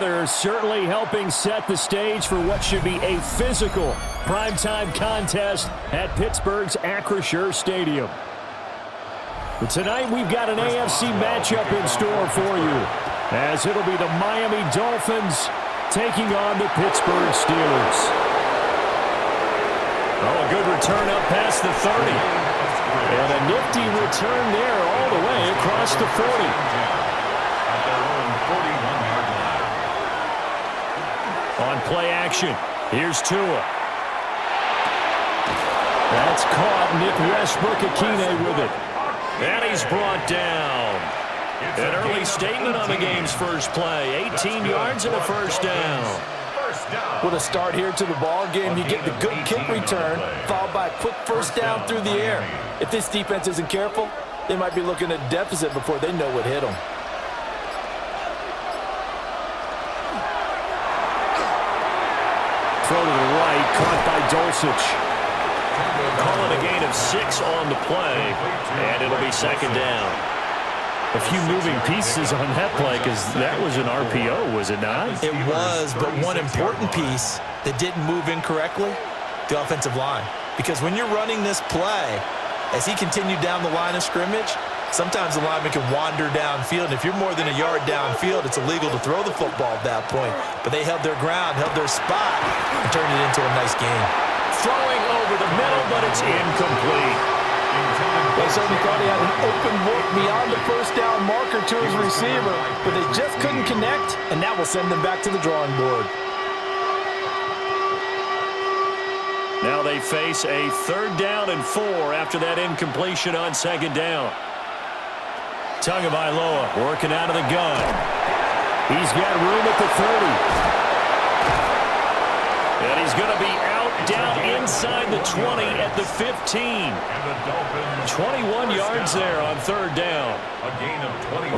weather certainly helping set the stage for what should be a physical primetime contest at Pittsburgh's Acrisure Stadium. But tonight we've got an AFC matchup in store for you, as it'll be the Miami Dolphins taking on the Pittsburgh Steelers. Oh, a good return up past the 30. And a nifty return there all the way across the 40. On play action, here's Tua. That's caught. Nick Westbrook-Akine with it. And he's brought down. An early statement on the game's first play. 18 yards and a first down. With a start here to the ball game, you get the good kick return, followed by a quick first down through the air. If this defense isn't careful, they might be looking at a deficit before they know what hit them. Throw to the right, caught by Dulcich. Calling a gain of 6 on the play, and it'll be second down. A few moving pieces on that play, because that was an RPO, was it not? It was, but one important piece that didn't move incorrectly, the offensive line. Because when you're running this play, as he continued down the line of scrimmage, sometimes the lineman can wander downfield, and if you're more than a yard downfield, it's illegal to throw the football at that point. But they held their ground, held their spot, and turned it into a nice game. Throwing over the middle, but it's incomplete. They certainly thought he had an open look beyond the first down marker to his receiver, but they just couldn't connect, and that will send them back to the drawing board. Now they face a 3rd down and 4 after that incompletion on 2nd down. Tagovailoa working out of the gun. He's got room at the 30. And he's going to be out down inside the 20 at the 15. 21 yards there on 3rd down.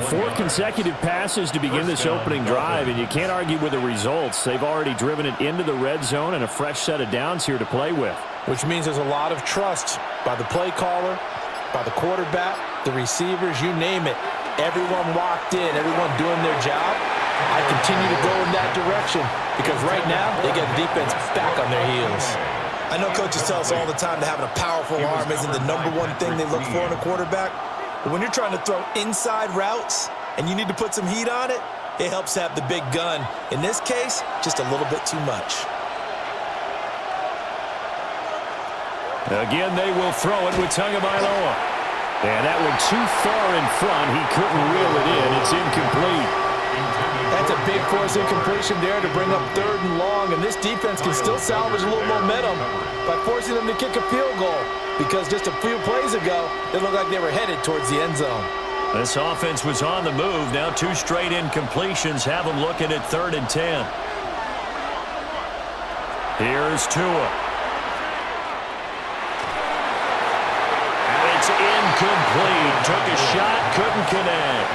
4 consecutive passes to begin this opening drive, and you can't argue with the results. They've already driven it into the red zone and a fresh set of downs here to play with. Which means there's a lot of trust by the play caller, by the quarterback, the receivers, you name it. Everyone locked in, everyone doing their job. I continue to go in that direction because right now they get the defense back on their heels. I know coaches tell us all the time that having a powerful arm isn't the #1 thing they look for in a quarterback. But when you're trying to throw inside routes and you need to put some heat on it, it helps have the big gun. In this case, just a little bit too much. Again, they will throw it with Tagovailoa. And that one too far in front. He couldn't reel it in. It's incomplete. That's a big force incompletion there to bring up 3rd and long, and this defense can still salvage a little momentum by forcing them to kick a field goal because just a few plays ago, it looked like they were headed towards the end zone. This offense was on the move. Now 2 straight incompletions have them looking at 3rd and 10. Here's Tua. And it's incomplete. Took a shot, couldn't connect.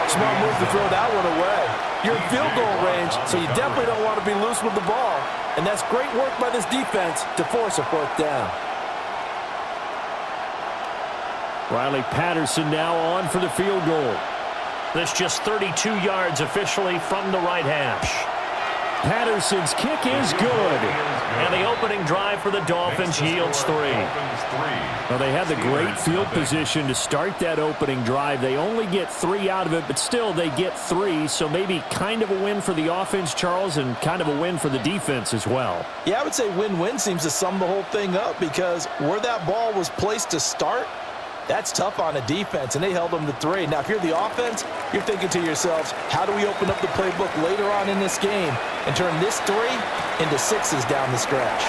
Smart move to throw that one away. You're in field goal range, so you definitely don't want to be loose with the ball. And that's great work by this defense to force a 4th down. Riley Patterson now on for the field goal. This just 32 yards officially from the right hash. Patterson's kick is good. And the opening drive for the Dolphins yields 3. Well, they had the great field position to start that opening drive. They only get 3 out of it, but still they get 3, so maybe kind of a win for the offense, Charles, and kind of a win for the defense as well. Yeah, I would say win-win seems to sum the whole thing up because where that ball was placed to start, that's tough on a defense, and they held them to 3. Now, if you're the offense, you're thinking to yourselves, how do we open up the playbook later on in this game and turn this 3 into 6s down the stretch?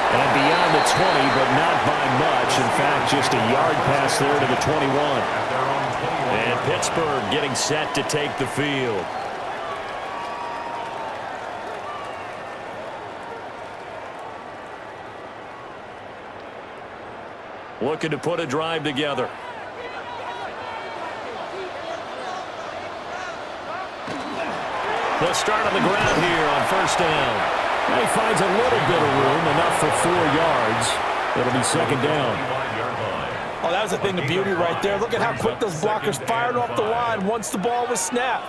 And beyond the 20, but not by much. In fact, just a yard pass there to the 21. And Pittsburgh getting set to take the field. Looking to put a drive together. They'll start on the ground here on 1st down. He finds a little bit of room, enough for 4 yards. It'll be 2nd down. Oh, that was a thing of beauty right there. Look at how quick those blockers fired off the line once the ball was snapped.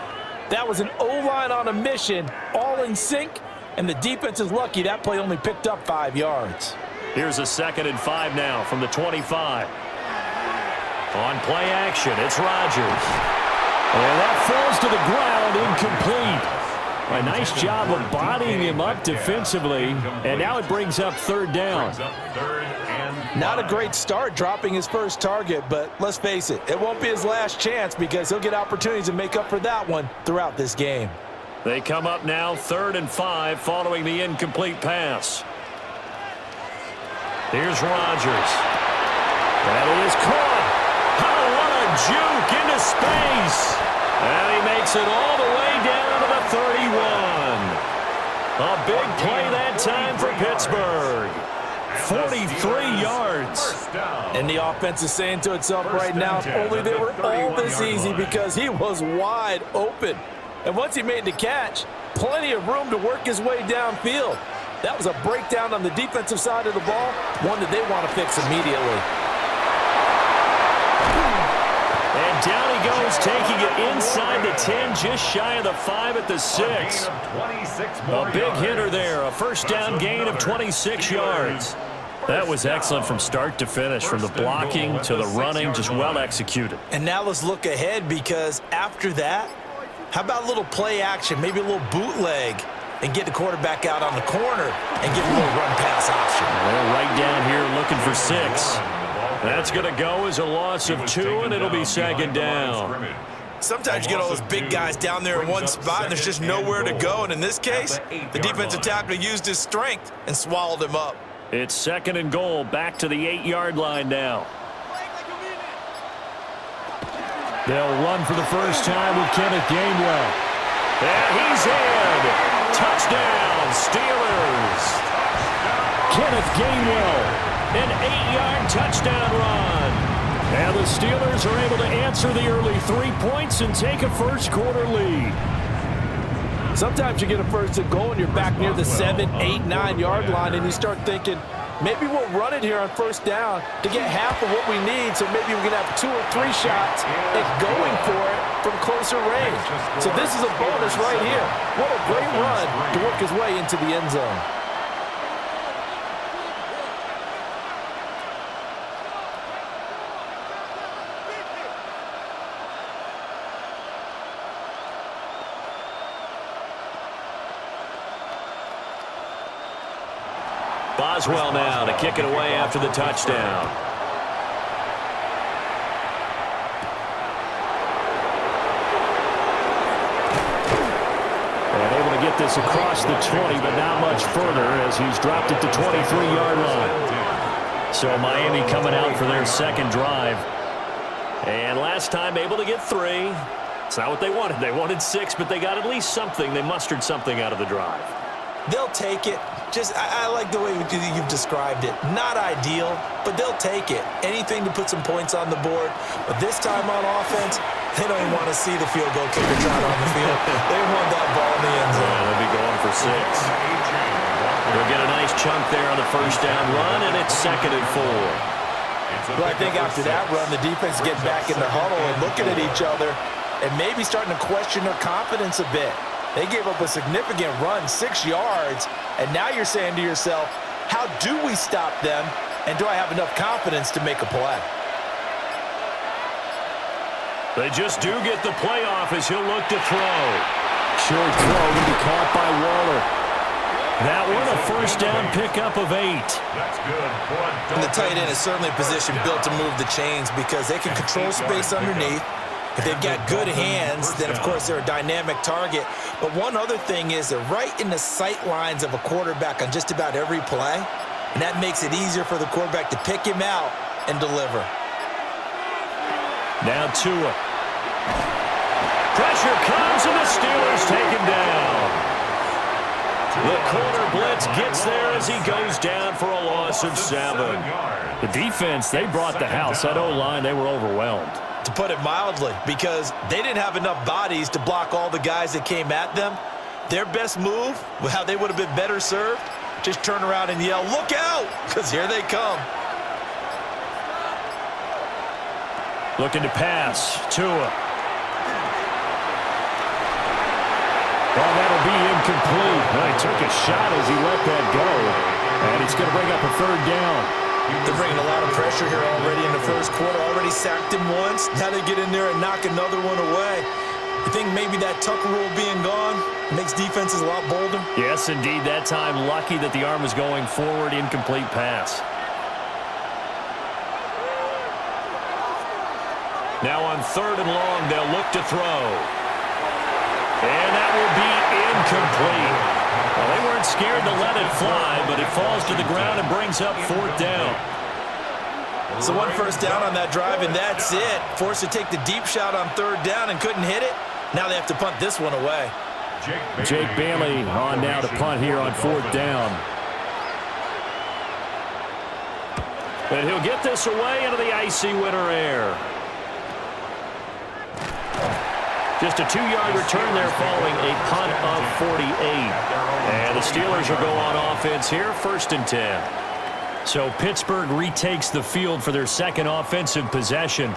That was an O-line on a mission, all in sync, and the defense is lucky that play only picked up 5 yards. Here's a 2nd and 5 now from the 25. On play action, it's Rodgers. And that falls to the ground, incomplete. A nice job of bodying him up defensively, and now it brings up 3rd down. Not a great start dropping his first target, but let's face it, it won't be his last chance because he'll get opportunities to make up for that one throughout this game. They come up now 3rd and 5 following the incomplete pass. Here's Rodgers. That is caught. Oh, what a juke into space. And he makes it all the way down to the 31. A big play that time for Pittsburgh. 43 yards. And the offense is saying to itself right now, if only they were all this easy because he was wide open. And once he made the catch, plenty of room to work his way downfield. That was a breakdown on the defensive side of the ball, one that they want to fix immediately. And down he goes, taking it inside the 10, just shy of the 5 at the 6. A big hitter there, a 1st down gain of 26 yards. That was excellent from start to finish, from the blocking to the running, just well executed. And now let's look ahead because after that, how about a little play action, maybe a little bootleg, and get the quarterback out on the corner and get a little run-pass option. Well, right down here looking for 6. That's going to go as a loss of 2, and it'll be 2nd down. Sometimes you get all those big guys down there in one spot, and there's just nowhere to go. And in this case, the defensive tackle used his strength and swallowed him up. It's 2nd and goal, back to the 8-yard line now. They'll run for the first time with Kenneth Gainwell. And he's in. Touchdown, Steelers. Kenneth Gainwell, an 8-yard touchdown run. And the Steelers are able to answer the early 3 points and take a first-quarter lead. Sometimes you get a 1st and goal and you're back near the 7, 8, 9-yard line, and you start thinking, maybe we'll run it here on 1st down to get half of what we need, so maybe we can have 2 or 3 shots at going for it from closer range. So this is a bonus right here. What a great run to work his way into the end zone. Boswell now to kick it away after the touchdown. And able to get this across the 20, but not much further as he's dropped it to 23-yard line. So Miami coming out for their 2nd drive. And last time able to get 3. It's not what they wanted. They wanted 6, but they got at least something. They mustered something out of the drive. They'll take it. I like the way you've described it. Not ideal, but they'll take it. Anything to put some points on the board. But this time on offense, they don't even want to see the field goal kicker trying on the field. They want that ball in the end zone. Yeah, they'll be going for 6. They'll get a nice chunk there on the 1st down run, and it's 2nd and 4. Well, I think after that run, the defense gets back in the huddle and looking at each other and maybe starting to question their confidence a bit. They gave up a significant run, 6 yards, and now you're saying to yourself, how do we stop them, and do I have enough confidence to make a play? They just do get the playoff as he'll look to throw. Short throw to be caught by Waller. That one a 1st down pickup of 8. That's good. And the tight end is certainly a position built to move the chains because they can control space underneath. If they've got good hands, then, of course, they're a dynamic target. But one other thing is they're right in the sight lines of a quarterback on just about every play, and that makes it easier for the quarterback to pick him out and deliver. Now Tua. Pressure comes, and the Steelers take him down. The corner blitz gets there as he goes down for a loss of 7. The defense, they brought the house. That O-line, they were overwhelmed. To put it mildly, because they didn't have enough bodies to block all the guys that came at them. Their best move, how they would have been better served, just turn around and yell, "Look out!" because here they come. Looking to pass. Tua. incomplete. Well, he took a shot as he let that go. And it's going to bring up a third down. They're bringing a lot of pressure here already in the first quarter. Already sacked him once. Now they get in there and knock another one away. You think maybe that Tucker rule being gone makes defenses a lot bolder? Yes, indeed. That time, lucky that the arm was going forward. Incomplete pass. Now on 3rd and long, they'll look to throw. And that will be incomplete. Well, they weren't scared to let it fly, but it falls to the ground and brings up 4th down. So 1 first down on that drive, and that's it. Forced to take the deep shot on 3rd down and couldn't hit it. Now they have to punt this one away. Jake Bailey on now to punt here on 4th down. And he'll get this away into the icy winter air. Just a 2-yard return there following a punt of 48. And the Steelers will go on offense here, 1st and 10. So Pittsburgh retakes the field for their second offensive possession.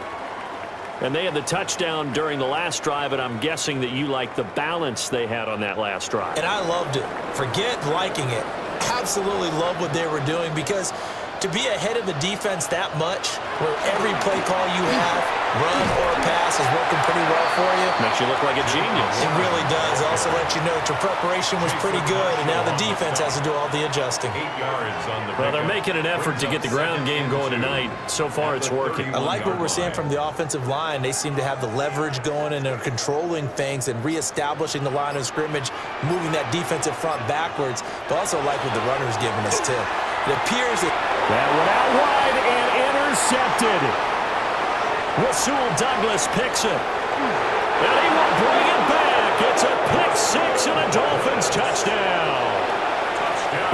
And they had the touchdown during the last drive, and I'm guessing that you like the balance they had on that last drive. And I loved it. Forget liking it. Absolutely love what they were doing, because to be ahead of the defense that much, where every play call you have, run or pass, is working pretty well for you. Makes you look like a genius. It really does. Also let you know that your preparation was pretty good, and now the defense has to do all the adjusting. Well, they're making an effort to get the ground game going tonight. So far, it's working. I like what we're seeing from the offensive line. They seem to have the leverage going, and they're controlling things and reestablishing the line of scrimmage, moving that defensive front backwards, but also like what the runner's giving us, too. It appears that went out wide and intercepted. Rasul Douglas picks it. And he will bring it back. It's a pick 6 and a Dolphins touchdown.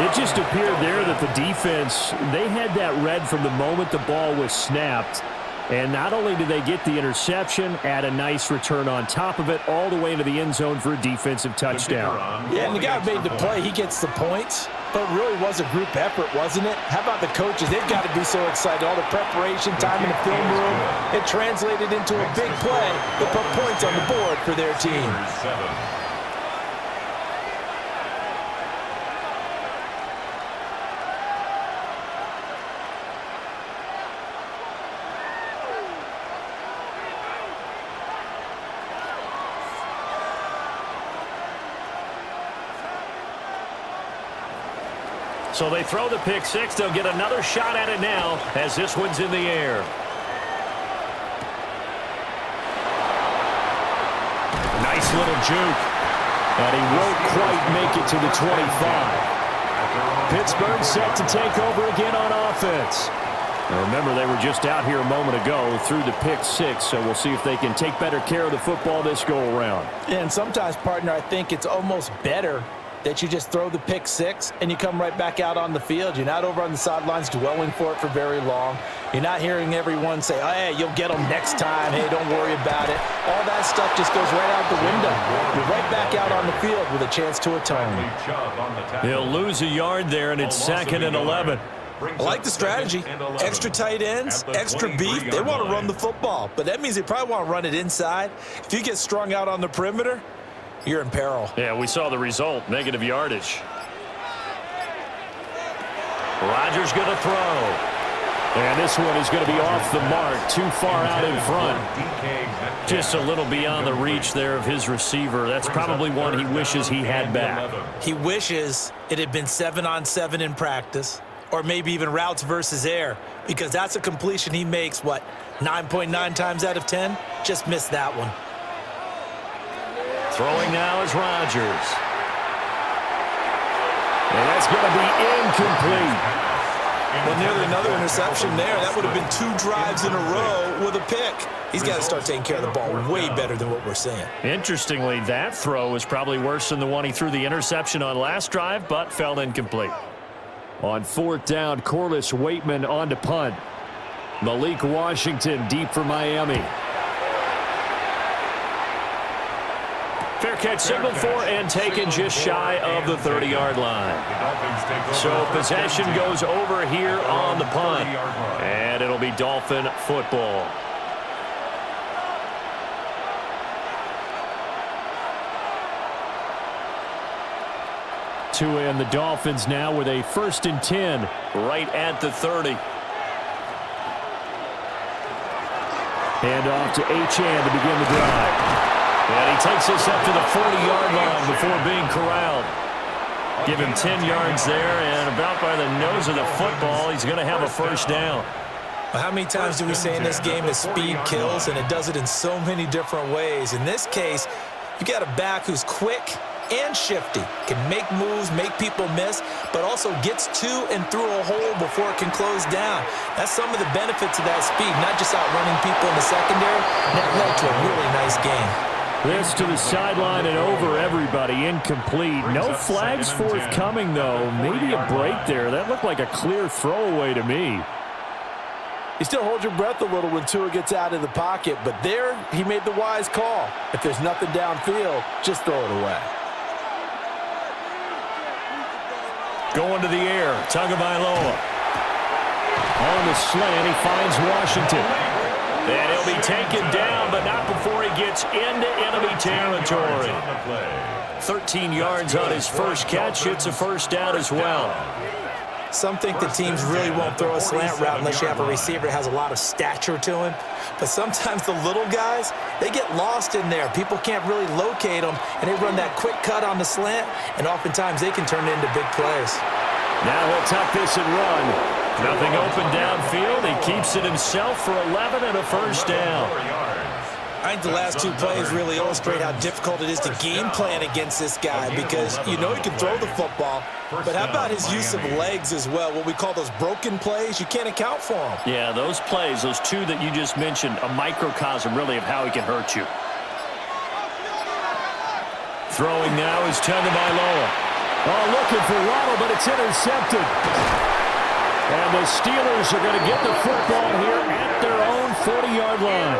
It just appeared there that the defense, they had that read from the moment the ball was snapped. And not only did they get the interception, add a nice return on top of it, all the way into the end zone for a defensive touchdown. Yeah, and the guy who made the play, he gets the points. But it really was a group effort, wasn't it? How about the coaches? They've got to be so excited. All the preparation time in the film room, it translated into a big play that put points on the board for their team. So they throw the pick 6. They'll get another shot at it now as this one's in the air. Nice little juke. And he won't quite make it to the 25. Pittsburgh set to take over again on offense. Now remember, they were just out here a moment ago through the pick 6, so we'll see if they can take better care of the football this go-around. And sometimes, partner, I think it's almost better that you just throw the pick 6 and you come right back out on the field. You're not over on the sidelines dwelling for it for very long. You're not hearing everyone say, oh, hey, you'll get them next time. Hey, don't worry about it. All that stuff just goes right out the window. You're right back out on the field with a chance to atone. He'll lose a yard there, and it's 2nd and 11. I like the strategy. Extra tight ends, extra beef. They want to run the football, but that means they probably want to run it inside. If you get strung out on the perimeter, you're in peril. Yeah, we saw the result, negative yardage. Rodgers going to throw. And this one is going to be off the mark, too far out in front. Just a little beyond the reach there of his receiver. That's probably one he wishes he had back. He wishes it had been 7-on-7 in practice, or maybe even routes versus air, because that's a completion he makes, 9.9 times out of 10? Just missed that one. Throwing now is Rodgers. And that's going to be incomplete. Well, nearly another interception there. That would have been 2 drives in a row with a pick. He's got to start taking care of the ball way better than what we're seeing. Interestingly, that throw was probably worse than the one he threw the interception on last drive, but fell incomplete. On 4th down, Corliss Waitman on to punt. Malik Washington deep for Miami. Fair catch signaled for and taken just shy of the 30-yard line. So possession goes over here on the punt, and it'll be Dolphin football. Tua and the Dolphins now with a 1st and 10. Right at the 30. Hand off to Achane to begin the drive. And he takes us up to the 40-yard line before being corralled. Give him 10 yards there, and about by the nose of the football, he's going to have a 1st down. Well, how many times do we say in this game that speed kills, and it does it in so many different ways? In this case, you got a back who's quick and shifty, can make moves, make people miss, but also gets to and through a hole before it can close down. That's some of the benefits of that speed, not just outrunning people in the secondary. That led to a really nice game. This to the sideline and over everybody, incomplete. No flags forthcoming, though. Maybe a break there. That looked like a clear throwaway to me. You still hold your breath a little when Tua gets out of the pocket, but there he made the wise call. If there's nothing downfield, just throw it away. Going to the air, Tagovailoa. On the slant, he finds Washington. And he'll be taken down, but not before he gets into enemy territory. 13 yards on his first catch. It's a 1st down as well. Some think the teams really won't throw a slant route unless you have a receiver that has a lot of stature to him. But sometimes the little guys, they get lost in there. People can't really locate them, and they run that quick cut on the slant, and oftentimes they can turn it into big plays. Now he'll tuck this and run. Nothing open downfield. He keeps it himself for 11 and a 1st down. I think the last 2 plays really illustrate how difficult it is to game plan against this guy because you know he can throw the football, but how about his use of legs as well? What we call those broken plays, you can't account for them. Yeah, those plays, those 2 that you just mentioned, a microcosm really of how he can hurt you. Throwing now is Tagovailoa. Oh, looking for Waddle, but it's intercepted. And the Steelers are going to get the football here at their own 40-yard line.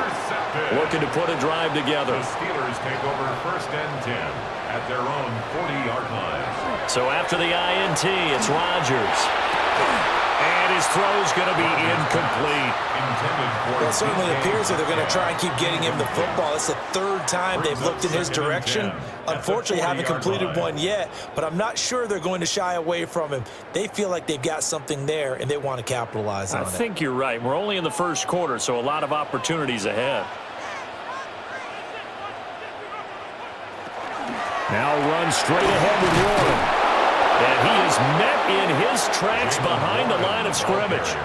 Looking to put a drive together. The Steelers take over 1st and 10 at their own 40-yard line. So after the INT, it's Rodgers. And his throw's going to be incomplete. Well, it certainly appears that they're going to try and keep getting him the football. It's the 3rd time they've looked in his direction. Unfortunately, haven't completed one yet, but I'm not sure they're going to shy away from him. They feel like they've got something there, and they want to capitalize on it. I think you're right. We're only in the 1st quarter, so a lot of opportunities ahead. Now run straight ahead with Warren. And he is met in his tracks behind the line of scrimmage.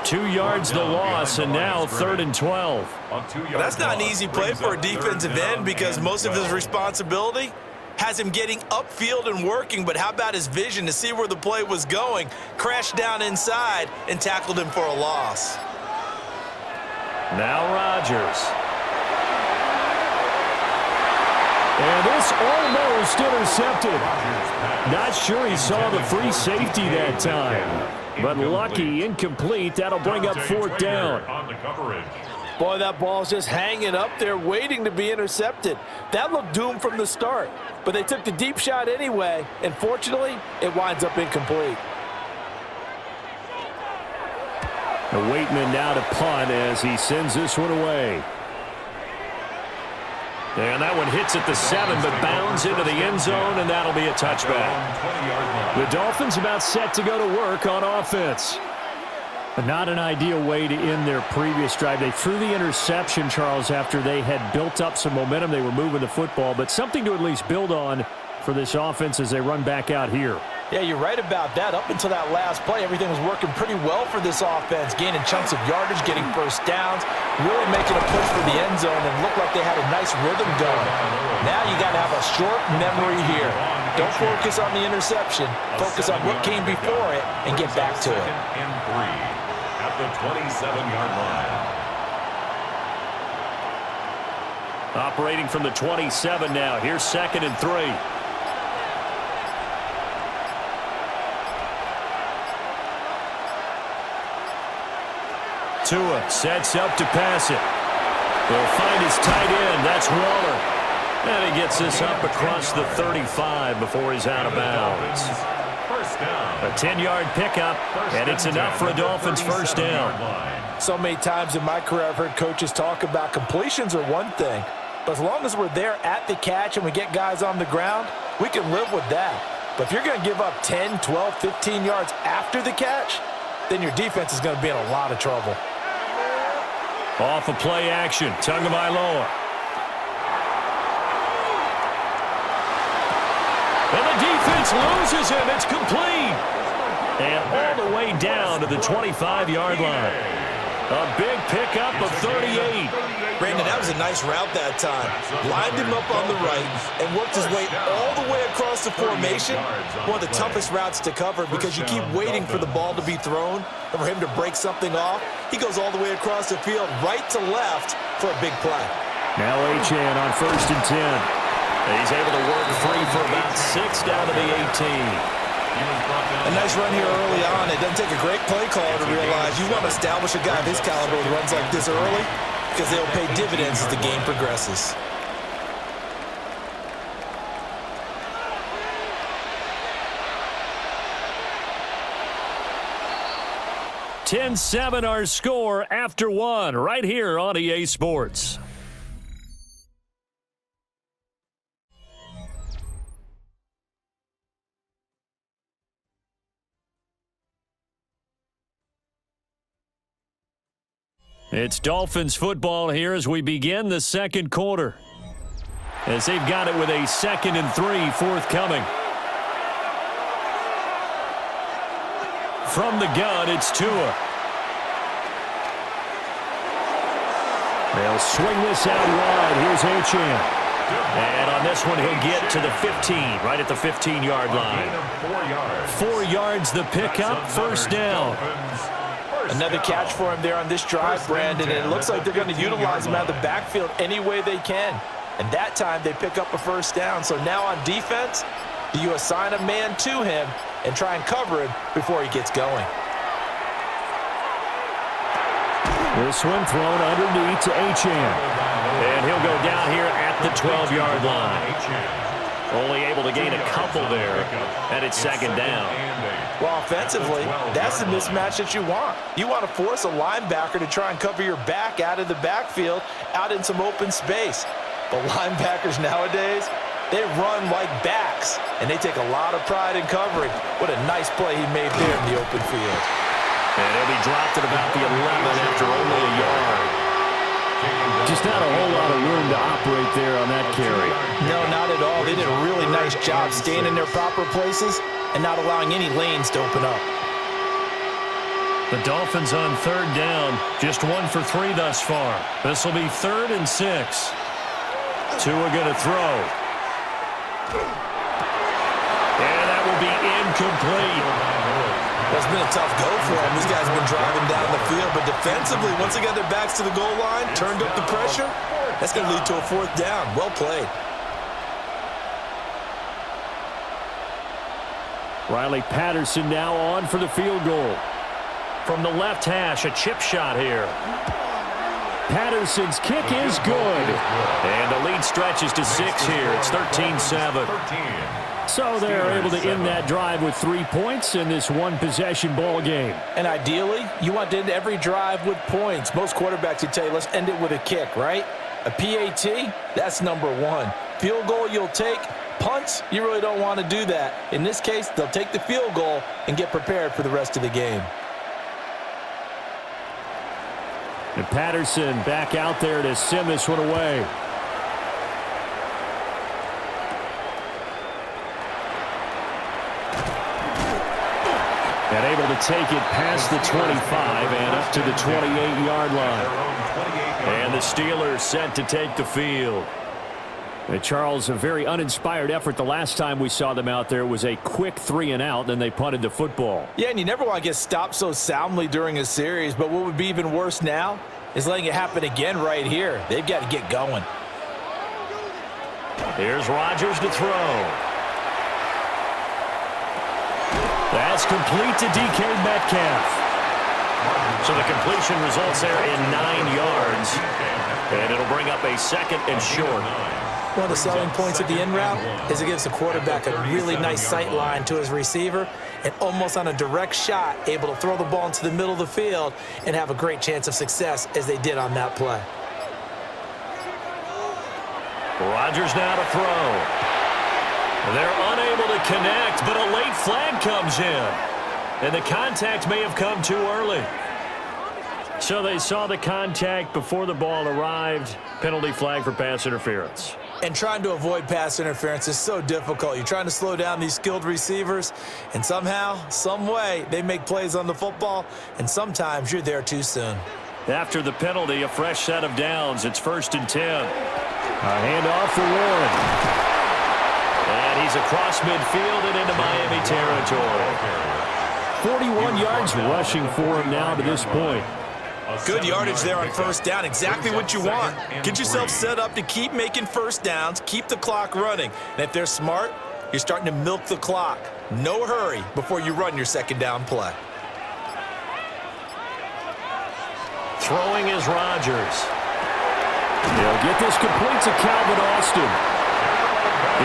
2 yards the loss, and now 3rd and 12. Well, that's not an easy play for a defensive end because most of his responsibility has him getting upfield and working, but how about his vision to see where the play was going, crashed down inside, and tackled him for a loss. Now Rodgers. And this almost intercepted. Not sure he saw the free safety that time. But lucky, incomplete. That'll bring up 4th down. Boy, that ball's just hanging up there waiting to be intercepted. That looked doomed from the start. But they took the deep shot anyway, and fortunately, it winds up incomplete. The Waitman now to punt as he sends this one away. And that one hits at the 7, but bounds into the end zone, and that'll be a touchback. The Dolphins about set to go to work on offense. But not an ideal way to end their previous drive. They threw the interception, Charles, after they had built up some momentum. They were moving the football, but something to at least build on for this offense as they run back out here. Yeah, you're right about that. Up until that last play, everything was working pretty well for this offense, gaining chunks of yardage, getting 1st downs, really making a push for the end zone, and looked like they had a nice rhythm going. Now you got to have a short memory here. Don't focus on the interception. Focus on what came before it and get back to it. And 3 at the 27-yard line. Operating from the 27 now. Here's 2nd and 3. Tua sets up to pass it. He'll find his tight end. That's Waller. And he gets this up across the 35 before he's out of bounds. A 10-yard pickup, and it's enough for a Dolphins 1st down. So many times in my career I've heard coaches talk about completions are one thing, but as long as we're there at the catch and we get guys on the ground, we can live with that. But if you're going to give up 10, 12, 15 yards after the catch, then your defense is going to be in a lot of trouble. Off of play action, Tagovailoa. And the defense loses him. It's complete. And all the way down to the 25-yard line. A big pickup of 38. Brandon, that was a nice route that time. Lined him up on the right and worked his way all the way across the formation. One of the toughest routes to cover because you keep waiting for the ball to be thrown and for him to break something off. He goes all the way across the field, right to left, for a big play. Now Achane on 1st and 10. He's able to work free for about 6 down to the 18. A nice run here early on. It doesn't take a great play caller to realize you want to establish a guy of his caliber who runs like this early because they'll pay dividends as the game progresses. (10-7) our score after 1 right here on EA Sports. It's Dolphins football here as we begin the second quarter. As they've got it with a 2nd and 3 forthcoming. From the gun, it's Tua. They'll swing this out wide. Here's Achane. And on this one, he'll get to the 15, right at the 15-yard line. 4 yards the pickup, 1st down. Another catch for him there on this drive, Brandon, and it looks like they're going to utilize him out of the backfield any way they can. And that time they pick up a 1st down. So now on defense, do you assign a man to him and try and cover him before he gets going? This one thrown underneath to Achane. And he'll go down here at the 12-yard line. Only able to gain a couple there, and it's 2nd down. Well, offensively, that's the mismatch that you want. You want to force a linebacker to try and cover your back out of the backfield, out in some open space. But linebackers nowadays, they run like backs, and they take a lot of pride in covering. What a nice play he made there in the open field. And he'll be dropped at about the 11 after only a yard. Just not a whole lot of room to operate there on that carry. No, not at all. They did a really nice job staying in their proper places and not allowing any lanes to open up. The Dolphins on 3rd down, just 1 for 3 thus far. This will be 3rd and 6. Tua going to throw. And that will be incomplete. It's been a tough go for him. These guys have been driving down the field, but defensively, once they got their backs to the goal line, turned up the pressure, that's going to lead to a 4th down. Well played. Riley Patterson now on for the field goal. From the left hash, a chip shot here. Patterson's kick is good. And the lead stretches to 6 here. It's 13-7. So they're able to end that drive with 3 points in this one-possession ball game. And ideally, you want to end every drive with points. Most quarterbacks would tell you, let's end it with a kick, right? A PAT, that's number 1. Field goal you'll take. Punts, you really don't want to do that. In this case, they'll take the field goal and get prepared for the rest of the game. And Patterson back out there to send this one away. And able to take it past the 25 and up to the 28-yard line. And the Steelers set to take the field. And Charles, a very uninspired effort. The last time we saw them out there was a quick 3-and-out, then they punted the football. Yeah, and you never want to get stopped so soundly during a series, but what would be even worse now is letting it happen again right here. They've got to get going. Here's Rodgers to throw. That's complete to DK Metcalf. So the completion results there in 9 yards. And it'll bring up a 2nd and short. One of the selling points of the in route is it gives the quarterback a really nice sight line to his receiver and almost on a direct shot able to throw the ball into the middle of the field and have a great chance of success as they did on that play. Rodgers now to throw. They're unable to connect, but a late flag comes in. And the contact may have come too early. So they saw the contact before the ball arrived. Penalty flag for pass interference. And trying to avoid pass interference is so difficult. You're trying to slow down these skilled receivers, and somehow, some way, they make plays on the football, and sometimes you're there too soon. After the penalty, a fresh set of downs. It's 1st and 10. A handoff for Warren. And he's across midfield and into Miami territory. 41 yards rushing for him now to this point. Good yardage there on 1st down. Exactly what you want. Get yourself set up to keep making 1st downs, keep the clock running. And if they're smart, you're starting to milk the clock. No hurry before you run your 2nd down play. Throwing is Rodgers. They'll get this complete to Calvin Austin.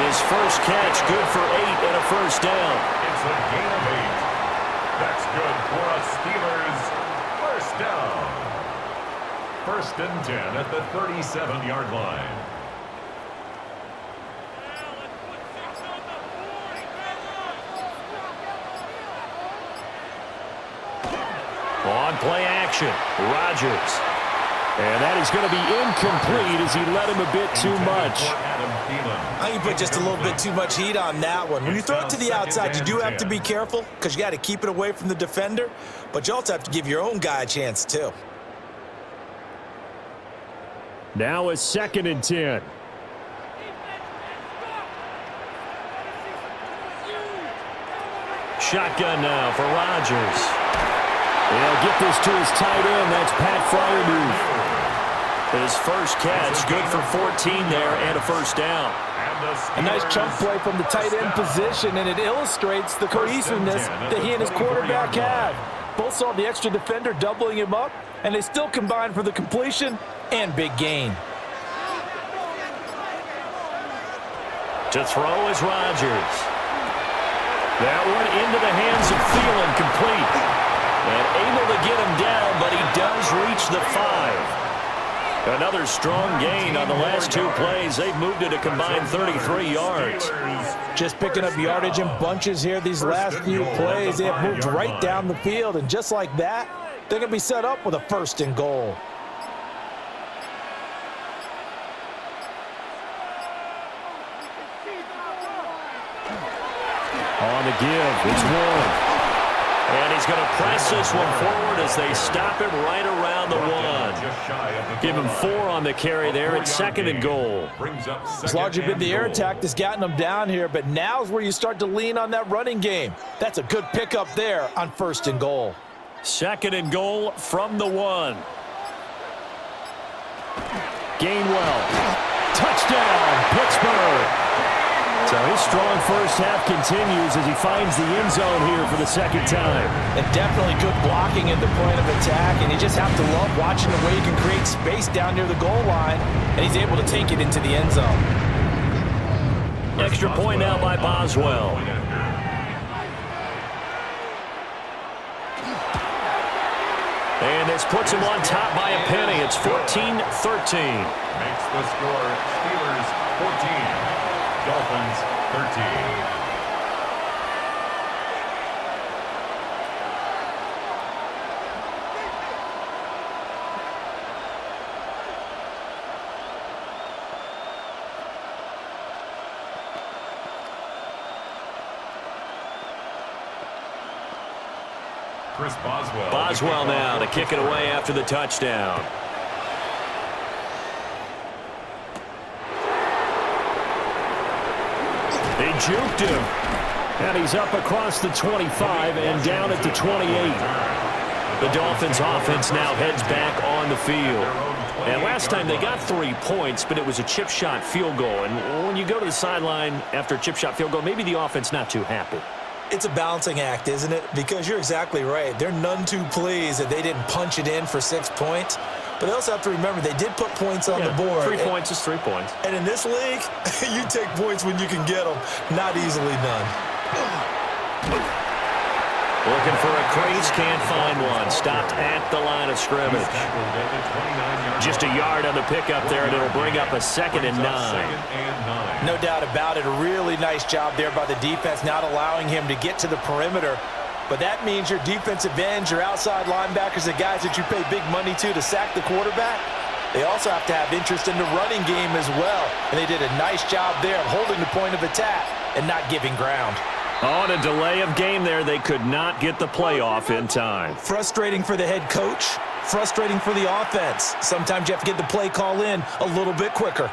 His first catch, good for 8 and a 1st down. It's a gain of 8. That's good for a Steelers 1st down. 1st and 10 at the 37-yard line. On play action, Rodgers. And that is going to be incomplete as he let him a bit too much. I think you put just a little bit too much heat on that one. When you throw it to the outside, you do have to be careful because you got to keep it away from the defender, but you also have to give your own guy a chance too. Now a 2nd and 10. Shotgun now for Rodgers. They'll get this to his tight end. That's Pat Freiermuth. His first catch, good for 14 there and a 1st down. A nice chunk play from the tight end position, and it illustrates the cohesiveness that he and his quarterback have. Both saw the extra defender doubling him up, and they still combined for the completion and big gain. To throw is Rodgers. That one into the hands of Thielen, complete. And able to get him down, but he does reach the 5. Another strong gain on the last 2 plays. They've moved it a combined 33 yards. Just picking up yardage in bunches here these last few plays. They have moved right down the field, and just like that, they're going to be set up with a 1st and goal. On the give, it's Warren. And he's going to press this one forward as they stop him right around the 1. Give him 4 on the carry there. It's 2nd and goal. It's largely been the air attack that's gotten them down here, but now's where you start to lean on that running game. That's a good pickup there on 1st and goal. 2nd and goal from the 1. Gainwell. Touchdown, Pittsburgh. So his strong first half continues as he finds the end zone here for the 2nd time. And definitely good blocking at the point of attack, and you just have to love watching the way he can create space down near the goal line, and he's able to take it into the end zone. Extra point now by Boswell. And this puts him on top by a penny. It's 14-13. Makes the score Steelers 14. Dolphins 13. Chris Boswell. Boswell now to kick it away after the touchdown. They juked him. And he's up across the 25 and down at the 28. The Dolphins offense now heads back on the field. And last time they got 3 points, but it was a chip shot field goal. And when you go to the sideline after a chip shot field goal, maybe the offense not too happy. It's a balancing act, isn't it? Because you're exactly right. They're none too pleased that they didn't punch it in for 6 points. But they also have to remember they did put points on the board. 3 points is 3 points. And in this league, you take points when you can get them, not easily done. Looking for a crease, can't find one. Stopped at the line of scrimmage. Just a yard on the pickup there, and it'll bring up a 2nd and 9. No doubt about it. A really nice job there by the defense, not allowing him to get to the perimeter. But that means your defensive ends, your outside linebackers, the guys that you pay big money to sack the quarterback, they also have to have interest in the running game as well. And they did a nice job there of holding the point of attack and not giving ground. On a delay of game there, they could not get the play off in time. Frustrating for the head coach, frustrating for the offense. Sometimes you have to get the play call in a little bit quicker.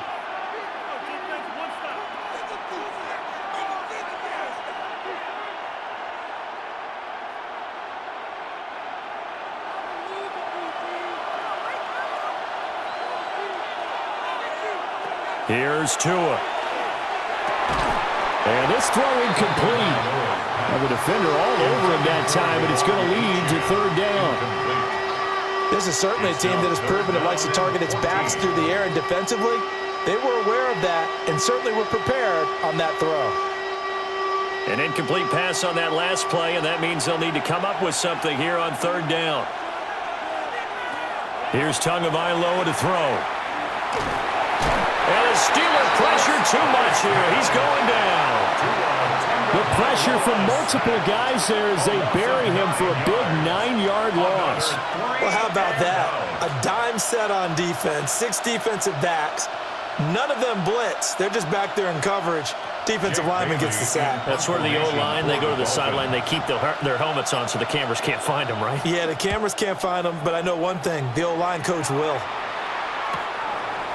Here's Tua. And this throw incomplete. Now the defender all over him that time, but it's going to lead to 3rd down. This is certainly a team that has proven it likes to target its backs through the air, and defensively, they were aware of that and certainly were prepared on that throw. An incomplete pass on that last play, and that means they'll need to come up with something here on 3rd down. Here's Tagovailoa to throw. And a Steeler pressure too much here. He's going down. The pressure from multiple guys there as they bury him for a big 9-yard loss. Well, how about that? A dime set on defense, 6 defensive backs. None of them blitz. They're just back there in coverage. Defensive lineman gets the sack. That's where the O-line, they go to the sideline, they keep their helmets on so the cameras can't find them, right? Yeah, the cameras can't find them, but I know one thing. The O-line coach will.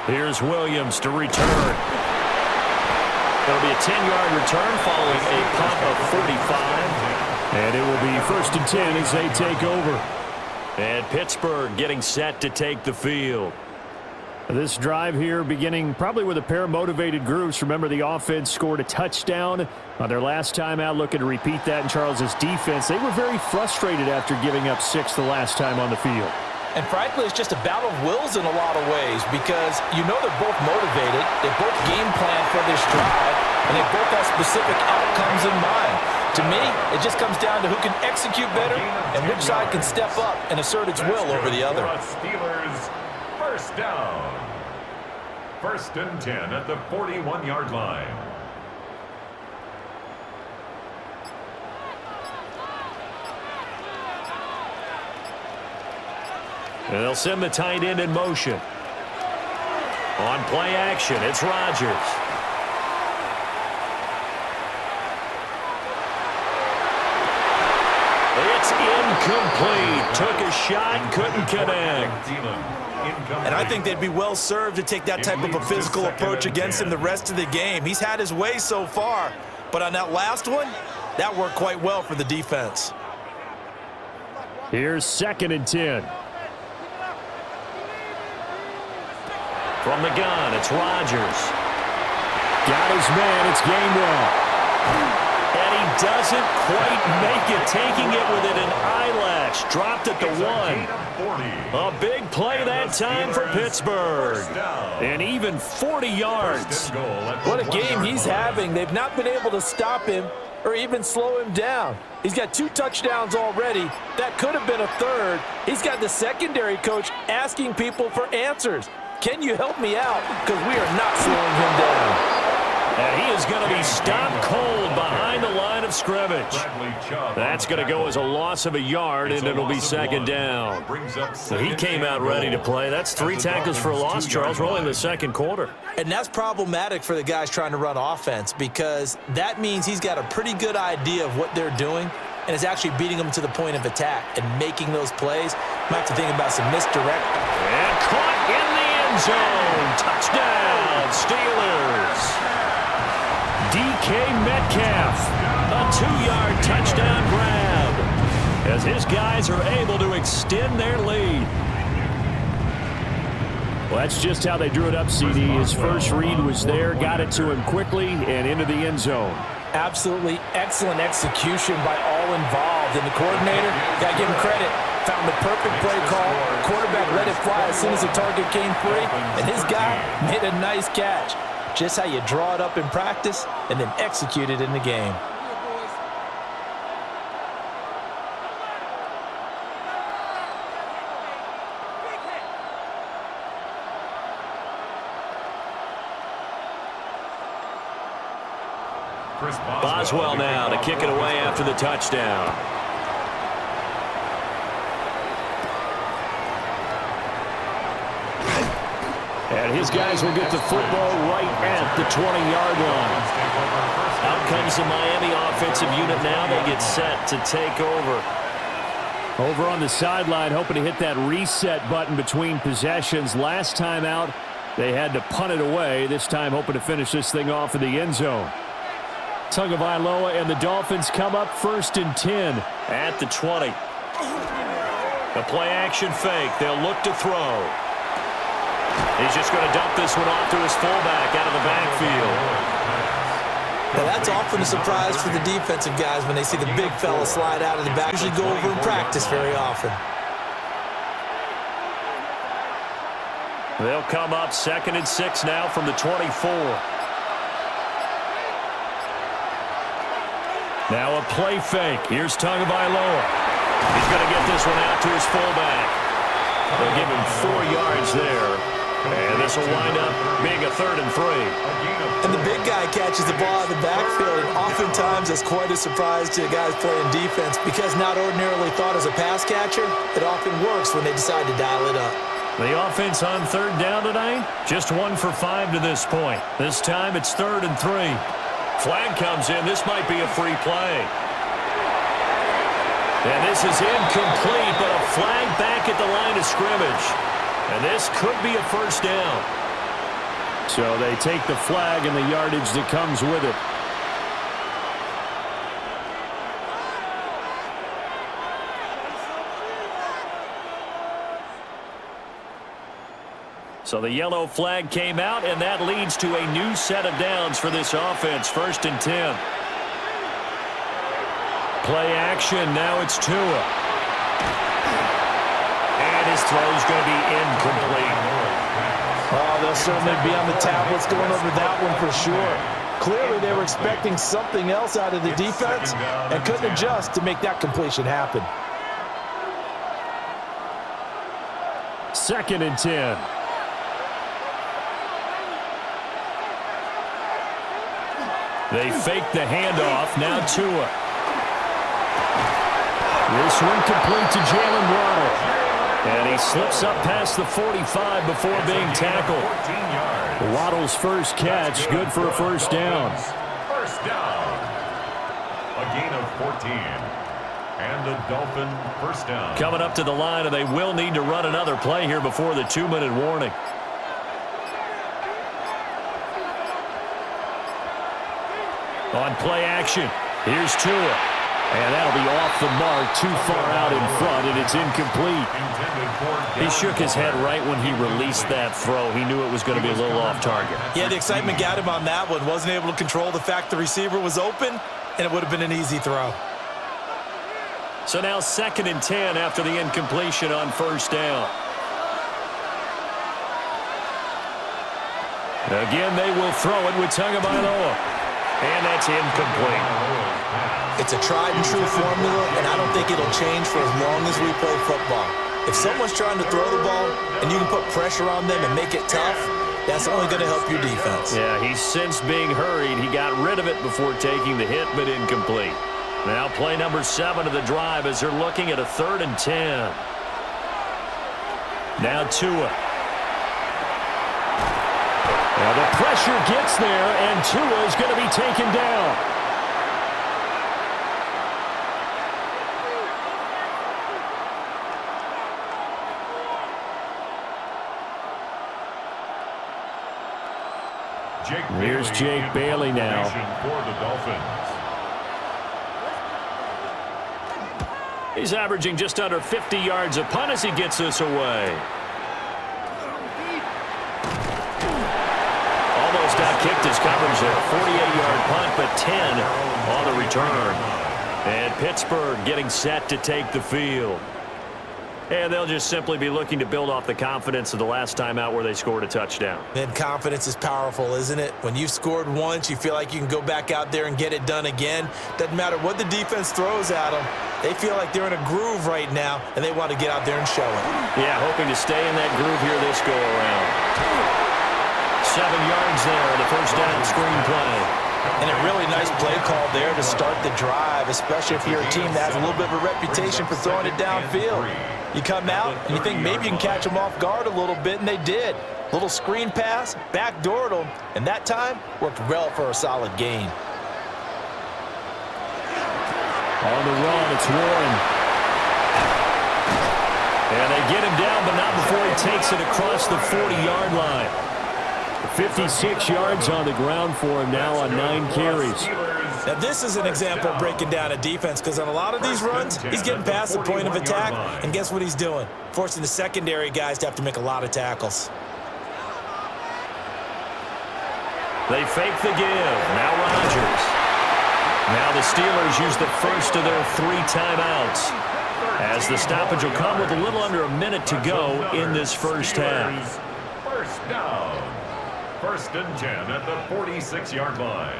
Here's Williams to return. It'll be a 10-yard return following a punt of 45. And it will be 1st and 10 as they take over. And Pittsburgh getting set to take the field. This drive here beginning probably with a pair of motivated groups. Remember, the offense scored a touchdown on their last time out, looking to repeat that in Charles's defense. They were very frustrated after giving up 6 the last time on the field. And frankly, it's just a battle of wills in a lot of ways because you know they're both motivated, they both game plan for this drive, and they both have specific outcomes in mind. To me, it just comes down to who can execute better and which side can step up and assert its will over the other. Steelers, 1st down. 1st and 10 at the 41-yard line. And they'll send the tight end in motion. On play action, it's Rodgers. It's incomplete. Took a shot, couldn't connect. And I think they'd be well served to take that type of a physical approach against him the rest of the game. He's had his way so far, but on that last one, that worked quite well for the defense. Here's 2nd and 10. From the gun, it's Rodgers. Got his man. It's Gainwell. And he doesn't quite make it, taking it within an eyelash. Dropped at the 1. A big play that time for Pittsburgh. And even 40 yards. What a game he's having. They've not been able to stop him or even slow him down. He's got 2 touchdowns already. That could have been a 3rd. He's got the secondary coach asking people for answers. Can you help me out? Because we are not slowing him down. And he is going to be stopped cold behind the line of scrimmage. That's going to go as a loss of a yard, and it'll be 2nd down. So he came out ready to play. That's 3 tackles for a loss, Charles, rolling the 2nd quarter. And that's problematic for the guys trying to run offense because that means he's got a pretty good idea of what they're doing and is actually beating them to the point of attack and making those plays. Might have to think about some misdirect. And caught in the end zone. Touchdown, Steelers. DK Metcalf, a 2-yard touchdown grab as his guys are able to extend their lead. Well, that's just how they drew it up, CD. His first read was there, got it to him quickly, and into the end zone. Absolutely excellent execution by all involved. And the coordinator, got to give him credit, found the perfect play call. Quarterback let it fly as soon as the target came free, and his guy made a nice catch. Just how you draw it up in practice and then execute it in the game. Boswell now to kick it away after the touchdown. And his guys will get the football right at the 20-yard line. Out comes the Miami offensive unit now. They get set to take over. Over on the sideline, hoping to hit that reset button between possessions. Last time out, they had to punt it away. This time, hoping to finish this thing off in the end zone. Tagovailoa and the Dolphins come up 1st and 10. At the 20. The play-action fake. They'll look to throw. He's just going to dump this one off to his fullback out of the backfield. Now that's often a surprise for the defensive guys when they see the big fella slide out of the back. Usually go over in practice very often. They'll come up 2nd and 6 now from the 24. Now a play fake. Here's Tagovailoa. He's going to get this one out to his fullback. They'll give him 4 yards there. And this will wind up being a 3rd and 3. And the big guy catches the ball out of the backfield, and oftentimes that's quite a surprise to the guys playing defense because not ordinarily thought as a pass catcher, it often works when they decide to dial it up. The offense on 3rd down tonight, just 1 for 5 to this point. This time it's 3rd and 3. Flag comes in. This might be a free play. And this is incomplete, but a flag back at the line of scrimmage. And this could be a 1st down. So they take the flag and the yardage that comes with it. So the yellow flag came out, and that leads to a new set of downs for this offense. 1st and 10. Play action. Now it's Tua. And his throw's going to be incomplete. Oh, they'll certainly be on the tablets going over that one for sure. Clearly they were expecting something else out of the defense and couldn't adjust to make that completion happen. 2nd and 10. They fake the handoff. Now Tua. This one complete to Jalen Waddle. And he slips up past the 45 before being tackled. Waddle's first catch, good for a 1st down. 1st down. A gain of 14. And the Dolphin 1st down. Coming up to the line, and they will need to run another play here before the 2-minute warning. On play action, here's Tua. And that'll be off the mark, too far out in front, and it's incomplete. He shook his head right when he released that throw. He knew it was going to be a little off target. Yeah, the excitement got him on that one. Wasn't able to control the fact the receiver was open, and it would have been an easy throw. So now 2nd and 10 after the incompletion on 1st down. Again, they will throw it with Tagovailoa. And that's incomplete. It's a tried-and-true formula, and I don't think it'll change for as long as we play football. If someone's trying to throw the ball and you can put pressure on them and make it tough, that's only going to help your defense. Yeah, he's since being hurried. He got rid of it before taking the hit, but incomplete. Now play number 7 of the drive as they're looking at a 3rd and 10. Now Tua. Now the pressure gets there, and Tua is going to be taken down. Here's Jake Bailey now. For the Dolphins. He's averaging just under 50 yards a punt as he gets this away. Almost out-kicked his coverage there. 48-yard punt, but 10 on the return. And Pittsburgh getting set to take the field. And they'll just simply be looking to build off the confidence of the last time out where they scored a touchdown. And confidence is powerful, isn't it? When you've scored once, you feel like you can go back out there and get it done again. Doesn't matter what the defense throws at them. They feel like they're in a groove right now, and they want to get out there and show it. Yeah, hoping to stay in that groove here this go-around. 7 yards there on the 1st down screen play. And a really nice play call there to start the drive, especially if you're a team that has a little bit of a reputation for throwing it downfield. You come out and you think maybe you can catch them off guard a little bit, and they did. Little screen pass, backdoored them, and that time worked well for a solid gain. On the run, it's Warren. And they get him down, but not before he takes it across the 40-yard line. 56 yards on the ground for him now on 9 carries. Now, this is an example of breaking down a defense, because on a lot of these runs, he's getting past the point of attack, and guess what he's doing? Forcing the secondary guys to have to make a lot of tackles. They fake the give. Now Rodgers. Now the Steelers use the first of their 3 timeouts, as the stoppage will come with a little under a minute to go in this first half. First down. 1st and 10 at the 46-yard line.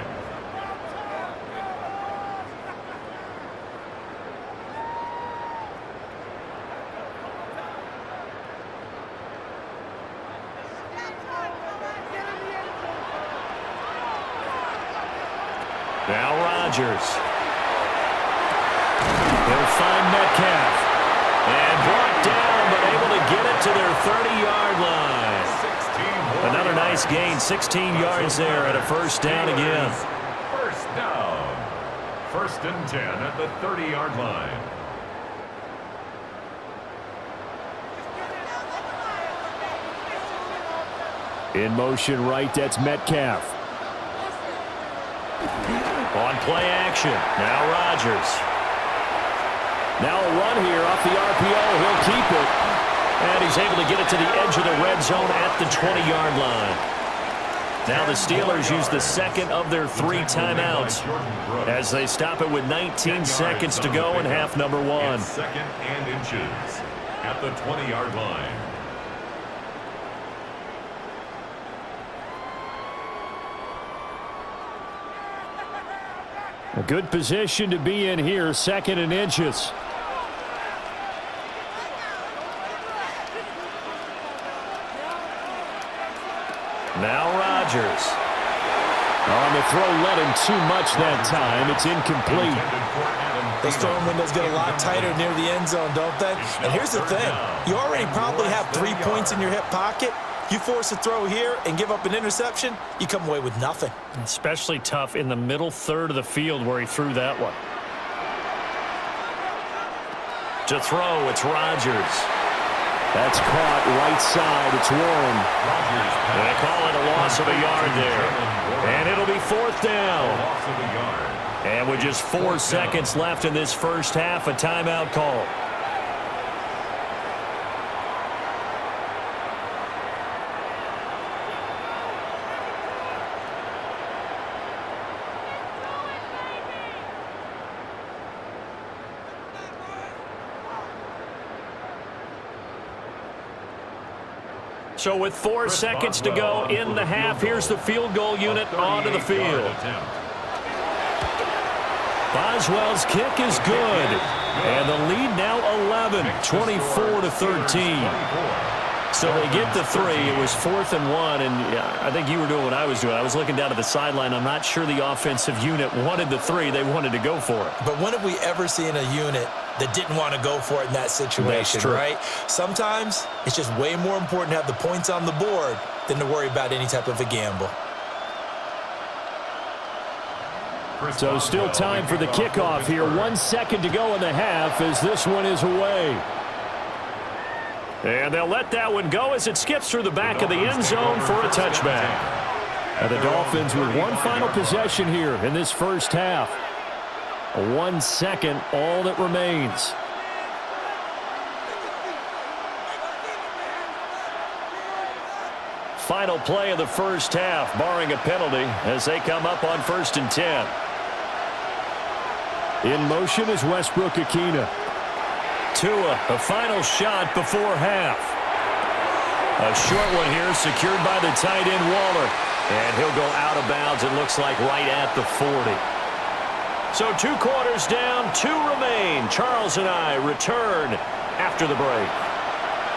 Now Rodgers. They'll find Metcalf. And brought down, but able to get it to their 30-yard line. Another nice gain, 16 yards there, and a first down again. First down. 1st and 10 at the 30-yard line. In motion right, that's Metcalf. On play action, now Rodgers. Now a run here off the RPO, he'll keep it. And he's able to get it to the edge of the red zone at the 20-yard line. Now the Steelers use the second of their 3 timeouts as they stop it with 19 seconds to go in half number 1. 2nd and inches at the 20-yard line. A good position to be in here, 2nd and inches. Now Rodgers. On the throw, let him too much that time. It's incomplete. Those throwing windows get a lot tighter near the end zone, don't they? And here's the thing. You already probably have 3 points in your hip pocket. You force a throw here and give up an interception, you come away with nothing. Especially tough in the middle third of the field where he threw that one. To throw, it's Rodgers. That's caught right side. It's Warren. They call it a loss of a yard there. And it'll be 4th down. And with just 4 seconds left in this first half, a timeout call. So with 4 seconds to go in the half, here's the field goal unit onto the field. Boswell's kick is good. And the lead now 11, 24-13. So they get the 3. It was 4th and 1, and I think you were doing what I was doing. I was looking down at the sideline. I'm not sure the offensive unit wanted the 3. They wanted to go for it. But when have we ever seen a unit that didn't want to go for it in that situation, right? Sometimes it's just way more important to have the points on the board than to worry about any type of a gamble. So still time for the kickoff here. 1 second to go in the half as this one is away. And they'll let that one go as it skips through the back of the end zone for a touchback. And the Dolphins with one final possession here in this first half. 1 second, all that remains. Final play of the first half, barring a penalty, as they come up on 1st and 10. In motion is Westbrook-Akina. Tua, a final shot before half. A short one here, secured by the tight end Waller. And he'll go out of bounds, it looks like, right at the 40. So 2 quarters down, 2 remain. Charles and I return after the break.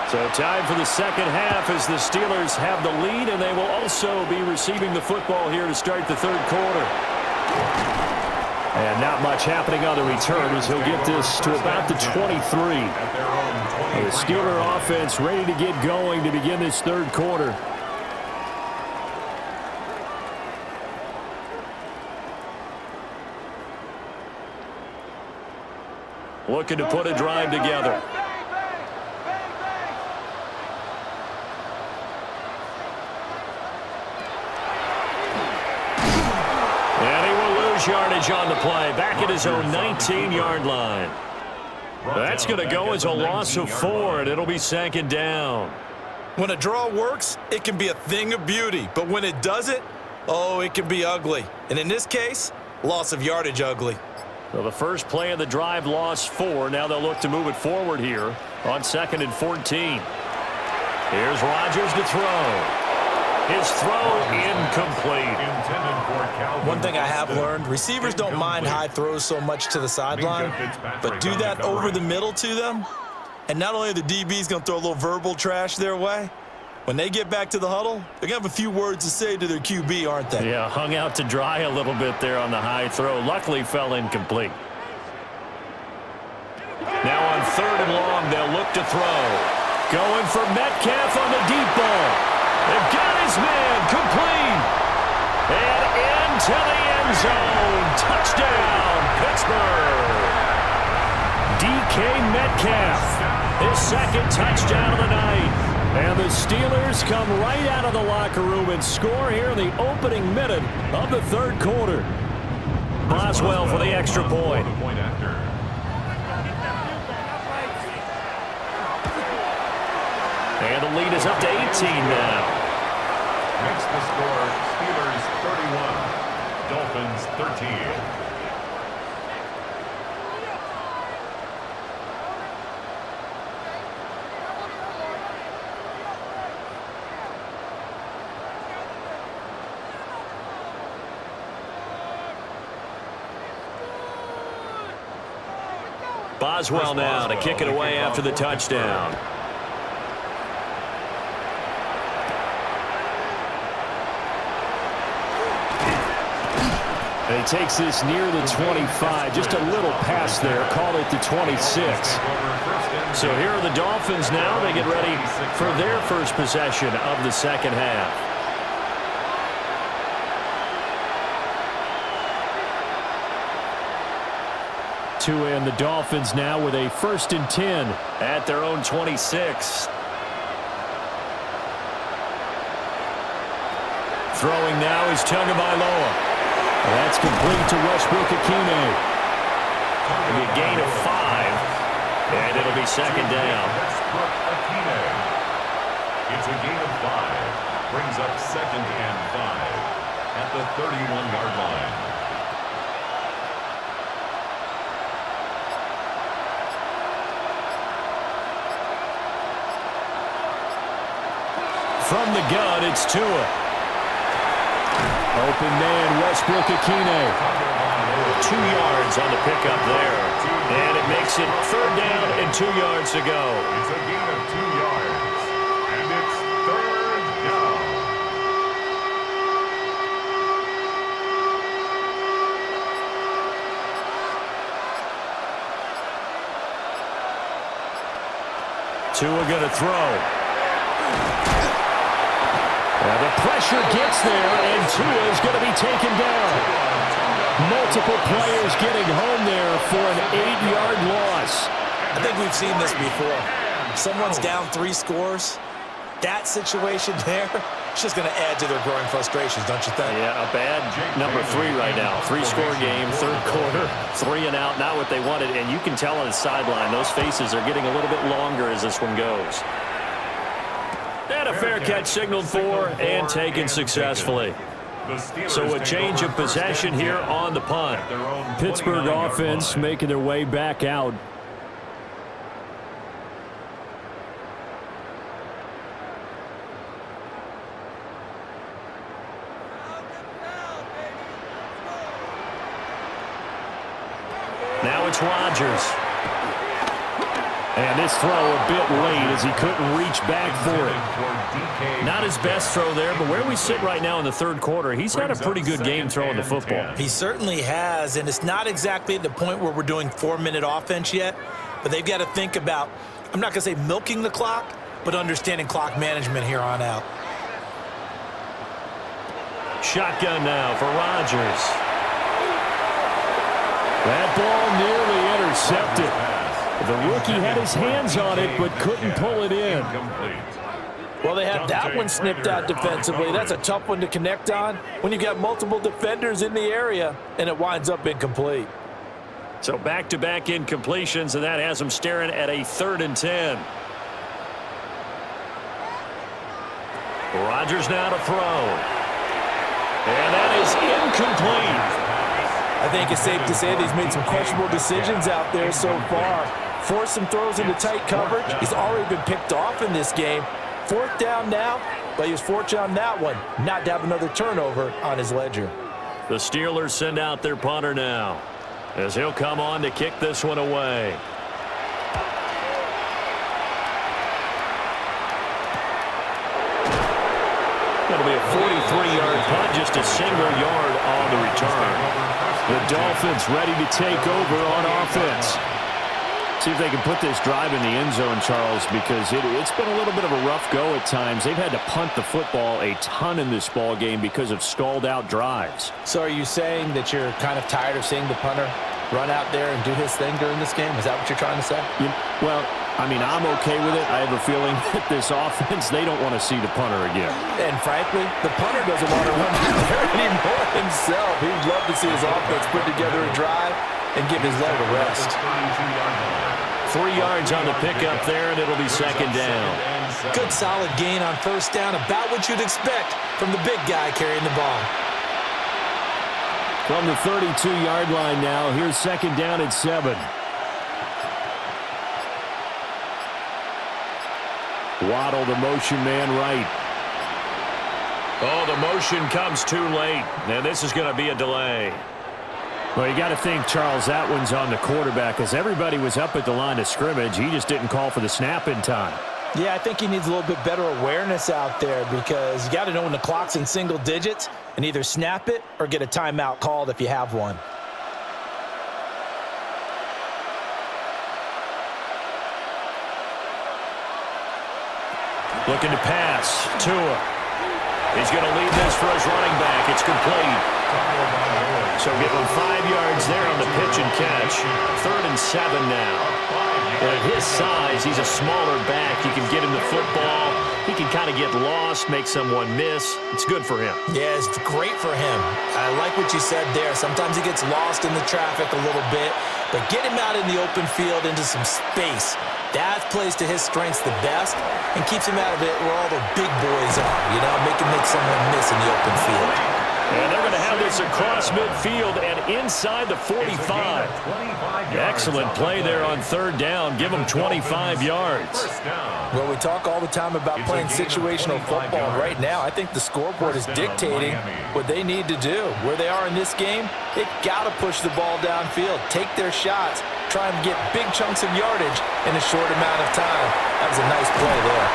So time for the second half as the Steelers have the lead, and they will also be receiving the football here to start the 3rd quarter. And not much happening on the return as he'll get this to about the 23. The Steeler offense ready to get going to begin this third quarter. Looking to put a drive together. And he will lose yardage on the play. Back at his own 19-yard line. That's going to go as a loss of 4, and it'll be second down. When a draw works, it can be a thing of beauty. But when it doesn't, oh, it can be ugly. And in this case, loss of yardage ugly. So the first play of the drive lost 4. Now they'll look to move it forward here on 2nd and 14. Here's Rodgers to throw. His throw incomplete. One thing I have learned, receivers don't mind high throws so much to the sideline, but do that over the middle to them, and not only are the DBs going to throw a little verbal trash their way, when they get back to the huddle, they're going to have a few words to say to their QB, aren't they? Yeah, hung out to dry a little bit there on the high throw. Luckily fell incomplete. Now on 3rd and long, they'll look to throw. Going for Metcalf on the deep ball. They've got his man complete. And into the end zone. Touchdown, Pittsburgh. DK Metcalf, his second touchdown of the night. And the Steelers come right out of the locker room and score here in the opening minute of the third quarter. Boswell for the extra point. And the lead is up to 18 now. Makes the score Steelers 31, Dolphins 13. Boswell now to kick it away after the touchdown. And he takes this near the 25. Just a little pass there. Call it the 26. So here are the Dolphins now. They get ready for their first possession of the second half. And the Dolphins now with a 1st and 10 at their own 26. Throwing now is Tagovailoa. That's complete to Westbrook-Ikhine. It'll be a gain of 5, and it'll be second down. It's a gain of 5. Brings up 2nd and 5 at the 31-yard line. From the gun, it's Tua. Open man, Westbrook-Ikhine. 2 yards on the pickup there. And it makes it 3rd down and 2 yards to go. It's a gain of 2 yards. And it's 3rd down. Tua going to throw. The pressure gets there, and Tua is going to be taken down. Multiple players getting home there for an 8-yard loss. I think we've seen this before. If someone's down 3 scores, that situation there, it's just going to add to their growing frustrations, don't you think? Yeah, a bad number 3 right now. 3-score game, third quarter, 3 and out, not what they wanted. And you can tell on the sideline, those faces are getting a little bit longer as this one goes. And a fair catch signaled for and taken successfully. So a change of possession here on the punt. Pittsburgh offense making their way back out. Now it's Rodgers. And this throw a bit late as he couldn't reach back for it. Not his best throw there, but where we sit right now in the third quarter, he's had a pretty good game throwing the football. He certainly has, and it's not exactly at the point where we're doing 4-minute offense yet, but they've got to think about, I'm not going to say milking the clock, but understanding clock management here on out. Shotgun now for Rodgers. That ball nearly intercepted. The rookie had his hands on it, but couldn't pull it in. Well, they had that one snipped out defensively. That's a tough one to connect on when you've got multiple defenders in the area, and it winds up incomplete. So back-to-back incompletions, and that has them staring at a 3rd and 10. Rodgers now to throw. And that is incomplete. I think it's safe to say that he's made some questionable decisions out there so far. Forced some throws into tight coverage. He's already been picked off in this game. 4th down now, but he was fortunate on that one not to have another turnover on his ledger. The Steelers send out their punter now, as he'll come on to kick this one away. It'll be a 43-yard punt, just a single yard on the return. The Dolphins ready to take over on offense. See if they can put this drive in the end zone, Charles, because it's been a little bit of a rough go at times. They've had to punt the football a ton in this ball game because of stalled-out drives. So are you saying that you're kind of tired of seeing the punter run out there and do his thing during this game? Is that what you're trying to say? Well, I mean, I'm okay with it. I have a feeling that this offense, they don't want to see the punter again. And frankly, the punter doesn't want to run out there anymore himself. He'd love to see his offense put together a drive and give his leg a rest. 3 yards on the pickup there, and it'll be 2nd down. Good solid gain on 1st down, about what you'd expect from the big guy carrying the ball. From the 32-yard line now, here's 2nd down at 7. Waddle, the motion man right. Oh, the motion comes too late, and this is going to be a delay. Well, you got to think, Charles, that one's on the quarterback, as everybody was up at the line of scrimmage. He just didn't call for the snap in time. Yeah, I think he needs a little bit better awareness out there, because you got to know when the clock's in single digits and either snap it or get a timeout called if you have one. Looking to pass. Tua. He's going to lead this for his running back. It's complete. So give him 5 yards there on the pitch and catch. 3rd and 7 now. At his size, he's a smaller back. You can get him the football. He can kind of get lost, make someone miss. It's good for him. Yeah, it's great for him. I like what you said there. Sometimes he gets lost in the traffic a little bit, but get him out in the open field into some space. That plays to his strengths the best and keeps him out of it where all the big boys are, make someone miss in the open field. And they're going to have this across midfield and inside the 45. Excellent play there on 3rd down. Give them 25 yards. Well, we talk all the time about playing situational football. Right now, I think the scoreboard is dictating what they need to do. Where they are in this game, they've got to push the ball downfield, take their shots, try and get big chunks of yardage in a short amount of time. That was a nice play there.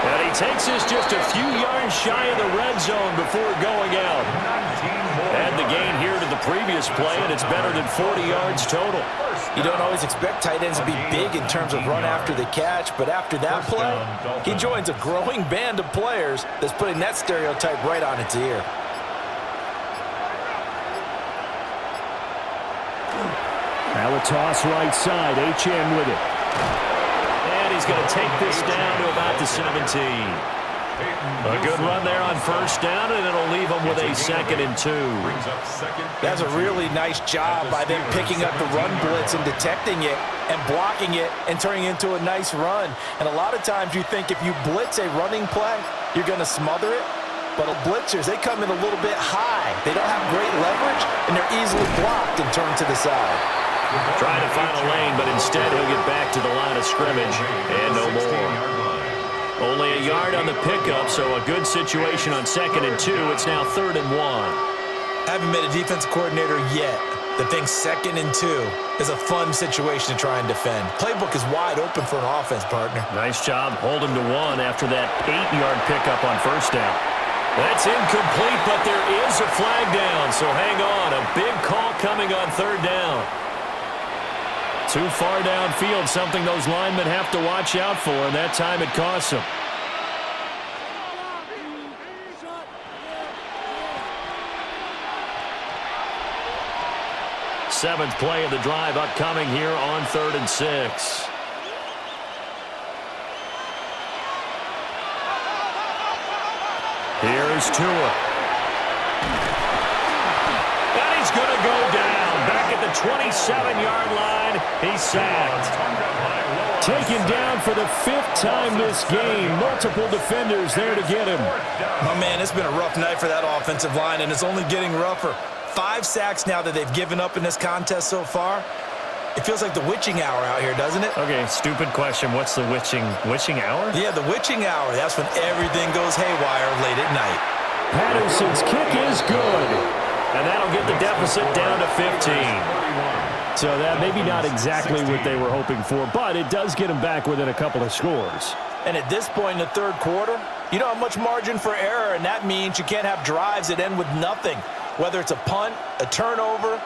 And he takes us just a few yards shy of the red zone before going out. Add the gain here to the previous play, and it's better than 40 yards total. You don't always expect tight ends to be big in terms of run after the catch, but after that play, he joins a growing band of players that's putting that stereotype right on its ear. Now a toss right side, HN with it. And he's going to take this down to about the 17. A good run there on 1st down, and it'll leave them with a 2nd and 2. That's a really nice job by them picking up the run blitz and detecting it and blocking it and turning it into a nice run. And a lot of times you think if you blitz a running play, you're going to smother it. But blitzers, they come in a little bit high. They don't have great leverage, and they're easily blocked and turned to the side. Trying to find a lane, but instead he'll get back to the line of scrimmage and no more. Only a yard on the pickup, so a good situation on 2nd and 2. It's now 3rd and 1. Haven't been a defensive coordinator yet, The thing 2nd and 2 is a fun situation to try and defend. Playbook is wide open for an offense, partner. Nice job holding to 1 after that 8-yard pickup on first down. That's incomplete, but there is a flag down, so hang on. A big call coming on 3rd down. Too far downfield, something those linemen have to watch out for, and that time it costs them. Seventh play of the drive upcoming here on 3rd and 6. Here's Tua. And he's going to go down. Back at the 27-yard line. He's sacked. Taken down for the 5th time this game. Multiple defenders there to get him. Oh, man, it's been a rough night for that offensive line, and it's only getting rougher. 5 sacks now that they've given up in this contest so far. It feels like the witching hour out here, doesn't it? Okay, stupid question. What's the witching hour? Yeah, the witching hour. That's when everything goes haywire late at night. Patterson's kick is good. And that'll get the deficit down to 15. So that maybe not exactly what they were hoping for, but it does get them back within a couple of scores. And at this point in the 3rd quarter, you don't have much margin for error, and that means you can't have drives that end with nothing. Whether it's a punt, a turnover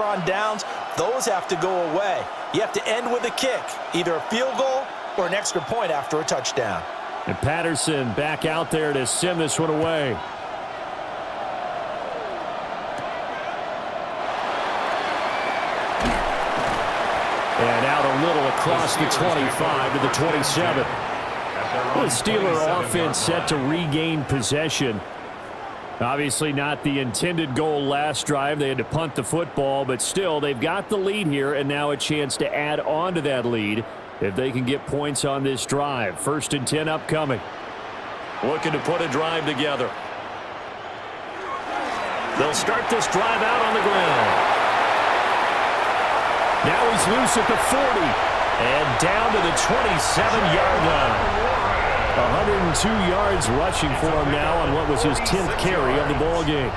on downs, those have to go away. You have to end with a kick, either a field goal or an extra point after a touchdown. And Patterson back out there to send this one away. And out a little across the 25 to the 27. The Steeler offense set to regain possession. Obviously not the intended goal last drive. They had to punt the football, but still they've got the lead here and now a chance to add on to that lead if they can get points on this drive. 1st and 10 upcoming. Looking to put a drive together. They'll start this drive out on the ground. Now he's loose at the 40 and down to the 27-yard line. 102 yards rushing for him now on what was his 10th carry of the ball game.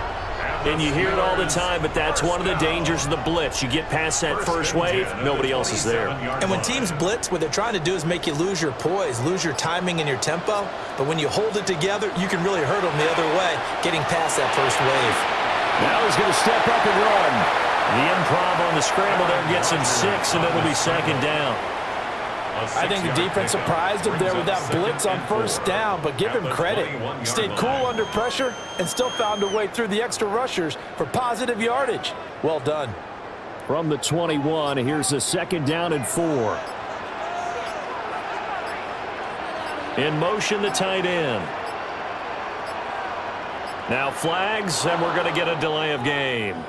And you hear it all the time, but that's one of the dangers of the blitz. You get past that first wave, nobody else is there. And when teams blitz, what they're trying to do is make you lose your poise, lose your timing and your tempo. But when you hold it together, you can really hurt them the other way, getting past that first wave. Now he's going to step up and run. The improv on the scramble there gets him 6, and it'll be 2nd down. I think the defense surprised him there with that blitz on 1st down, but give him credit. Stayed cool under pressure and still found a way through the extra rushers for positive yardage. Well done. From the 21, here's a 2nd down and 4. In motion, the tight end. Now flags, and we're going to get a delay of game.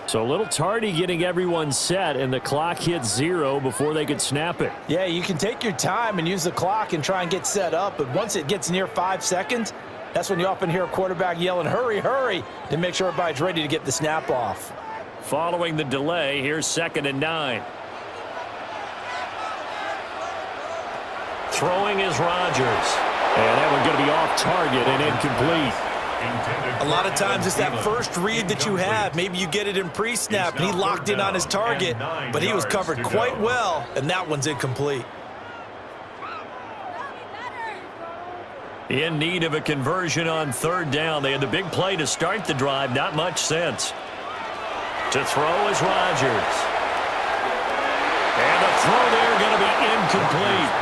So a little tardy getting everyone set, and the clock hits 0 before they could snap it. Yeah, you can take your time and use the clock and try and get set up, but once it gets near 5 seconds, that's when you often hear a quarterback yelling, hurry, hurry, to make sure everybody's ready to get the snap off. Following the delay, here's 2nd and 9. Throwing is Rodgers. And that one's going to be off target and incomplete. A lot of times it's that first read that you have. Maybe you get it in pre-snap, and he locked in on his target, but he was covered quite well, and that one's incomplete. In need of a conversion on 3rd down. They had the big play to start the drive. Not much sense. To throw is Rodgers. And the throw there going to be incomplete.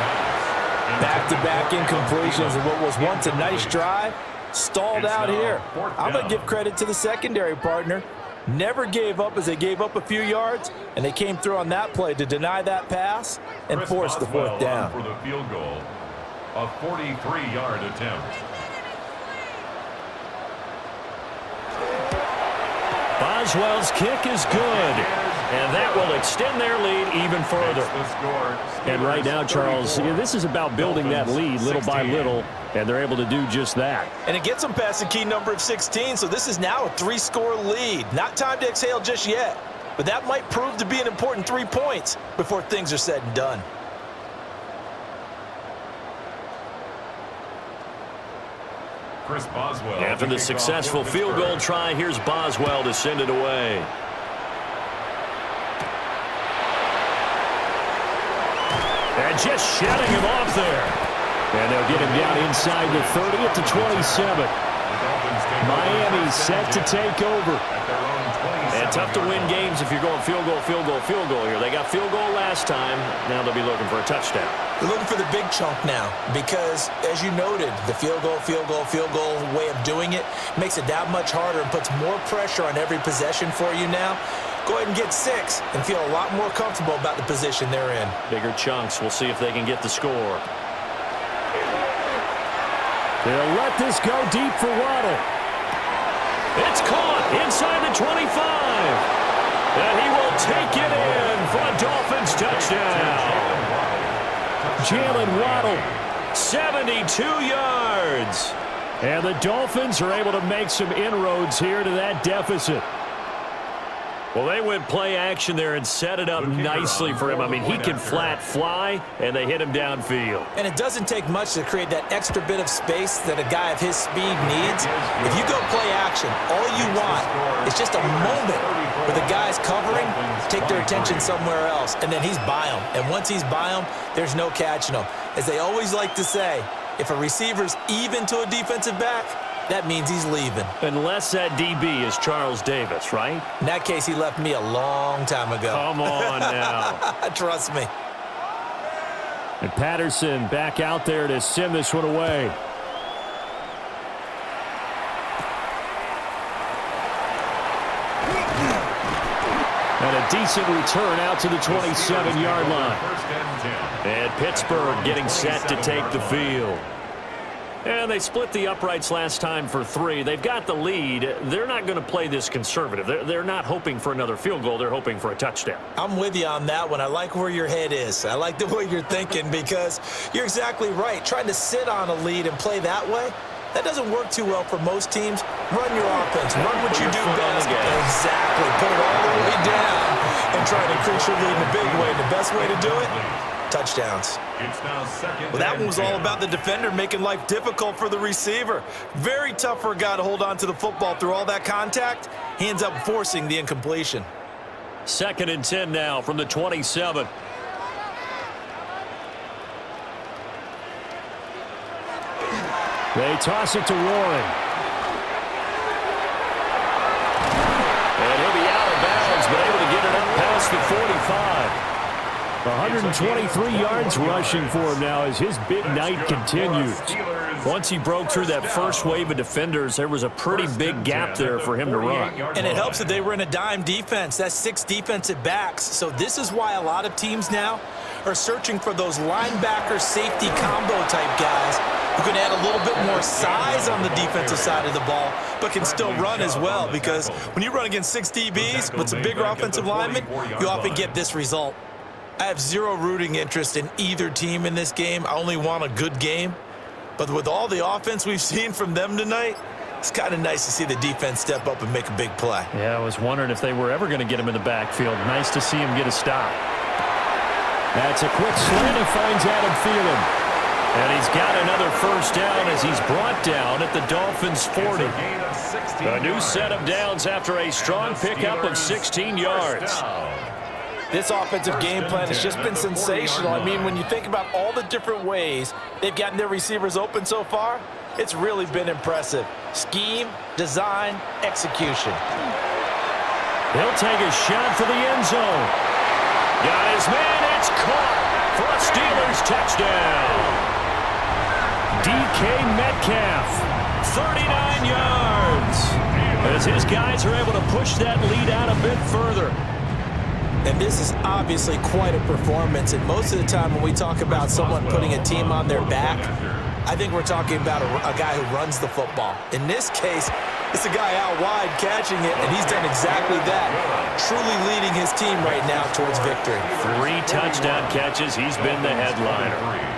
Back-to-back incompletions of what was once a nice drive. Stalled out here. I'm going to give credit to the secondary partner. Never gave up as they gave up a few yards, and they came through on that play to deny that pass and force the 4th down. For the field goal, a 43-yard attempt. Boswell's kick is good, and that will extend their lead even further. And right now, Charles, this is about building that lead little by little, and they're able to do just that. And it gets them past the key number of 16, so this is now a 3-score lead. Not time to exhale just yet, but that might prove to be an important 3 points before things are said and done. Chris Boswell. After the successful field goal try, here's Boswell to send it away. And just shutting him off there. And they'll get him down inside the 30 at the 27. Miami set to take over. And tough to win games if you're going field goal, field goal, field goal here. They got field goal last time. Now they'll be looking for a touchdown. They're looking for the big chunk now because, as you noted, the field goal way of doing it makes it that much harder and puts more pressure on every possession for you now. Go ahead and get 6 and feel a lot more comfortable about the position they're in. Bigger chunks. We'll see if they can get the score. They'll let this go deep for Waddle. It's caught inside the 25. And he will take it in for a Dolphins touchdown. Jalen Waddle. 72 yards. And the Dolphins are able to make some inroads here to that deficit. Well, they went play action there and set it up nicely for him. I mean, he can flat fly, and they hit him downfield. And it doesn't take much to create that extra bit of space that a guy of his speed needs. If you go play action, all you want is just a moment where the guy's covering, take their attention somewhere else, and then he's by him. And once he's by him, there's no catching him. As they always like to say, if a receiver's even to a defensive back, that means he's leaving. Unless that DB is Charles Davis, right? In that case, he left me a long time ago. Come on now. Trust me. And Patterson back out there to send this one away. And a decent return out to the 27-yard line. And Pittsburgh getting set to take the field. And they split the uprights last time for 3. They've got the lead. They're not going to play this conservative. They're not hoping for another field goal. They're hoping for a touchdown. I'm with you on that one. I like where your head is. I like the way you're thinking because you're exactly right. Trying to sit on a lead and play that way, that doesn't work too well for most teams. Run your offense. Run what you do best. Exactly. Put it all the way down and try to increase your lead in a big way. The best way to do it? Touchdowns. Well, that one was all about the defender making life difficult for the receiver. Very tough for a guy to hold on to the football through all that contact. He ends up forcing the incompletion. 2nd and 10 now from the 27. They toss it to Warren. And he'll be out of bounds, but able to get it up past the 45. 123 yards rushing for him now as his big night continues. Once he broke through that first wave of defenders, there was a pretty big gap there for him to run. And it helps that they were in a dime defense. That's 6 defensive backs. So this is why a lot of teams now are searching for those linebacker safety combo type guys who can add a little bit more size on the defensive side of the ball, but can still run as well. Because when you run against 6 DBs with some bigger offensive linemen, you often get this result. I have zero rooting interest in either team in this game. I only want a good game. But with all the offense we've seen from them tonight, it's kind of nice to see the defense step up and make a big play. Yeah, I was wondering if they were ever going to get him in the backfield. Nice to see him get a stop. That's a quick slant and finds Adam Thielen. And he's got another first down as he's brought down at the Dolphins' 40. A new set of downs after a strong pickup of 16 yards. This offensive game plan has just been sensational. I mean, when you think about all the different ways they've gotten their receivers open so far, it's really been impressive. Scheme, design, execution. He'll take a shot for the end zone. Got his man, it's caught for a Steelers touchdown. DK Metcalf, 39 yards. As his guys are able to push that lead out a bit further. And this is obviously quite a performance. And most of the time when we talk about someone putting a team on their back, I think we're talking about a guy who runs the football. In this case, it's a guy out wide catching it, and he's done exactly that, truly leading his team right now towards victory. 3 touchdown catches. He's been the headliner.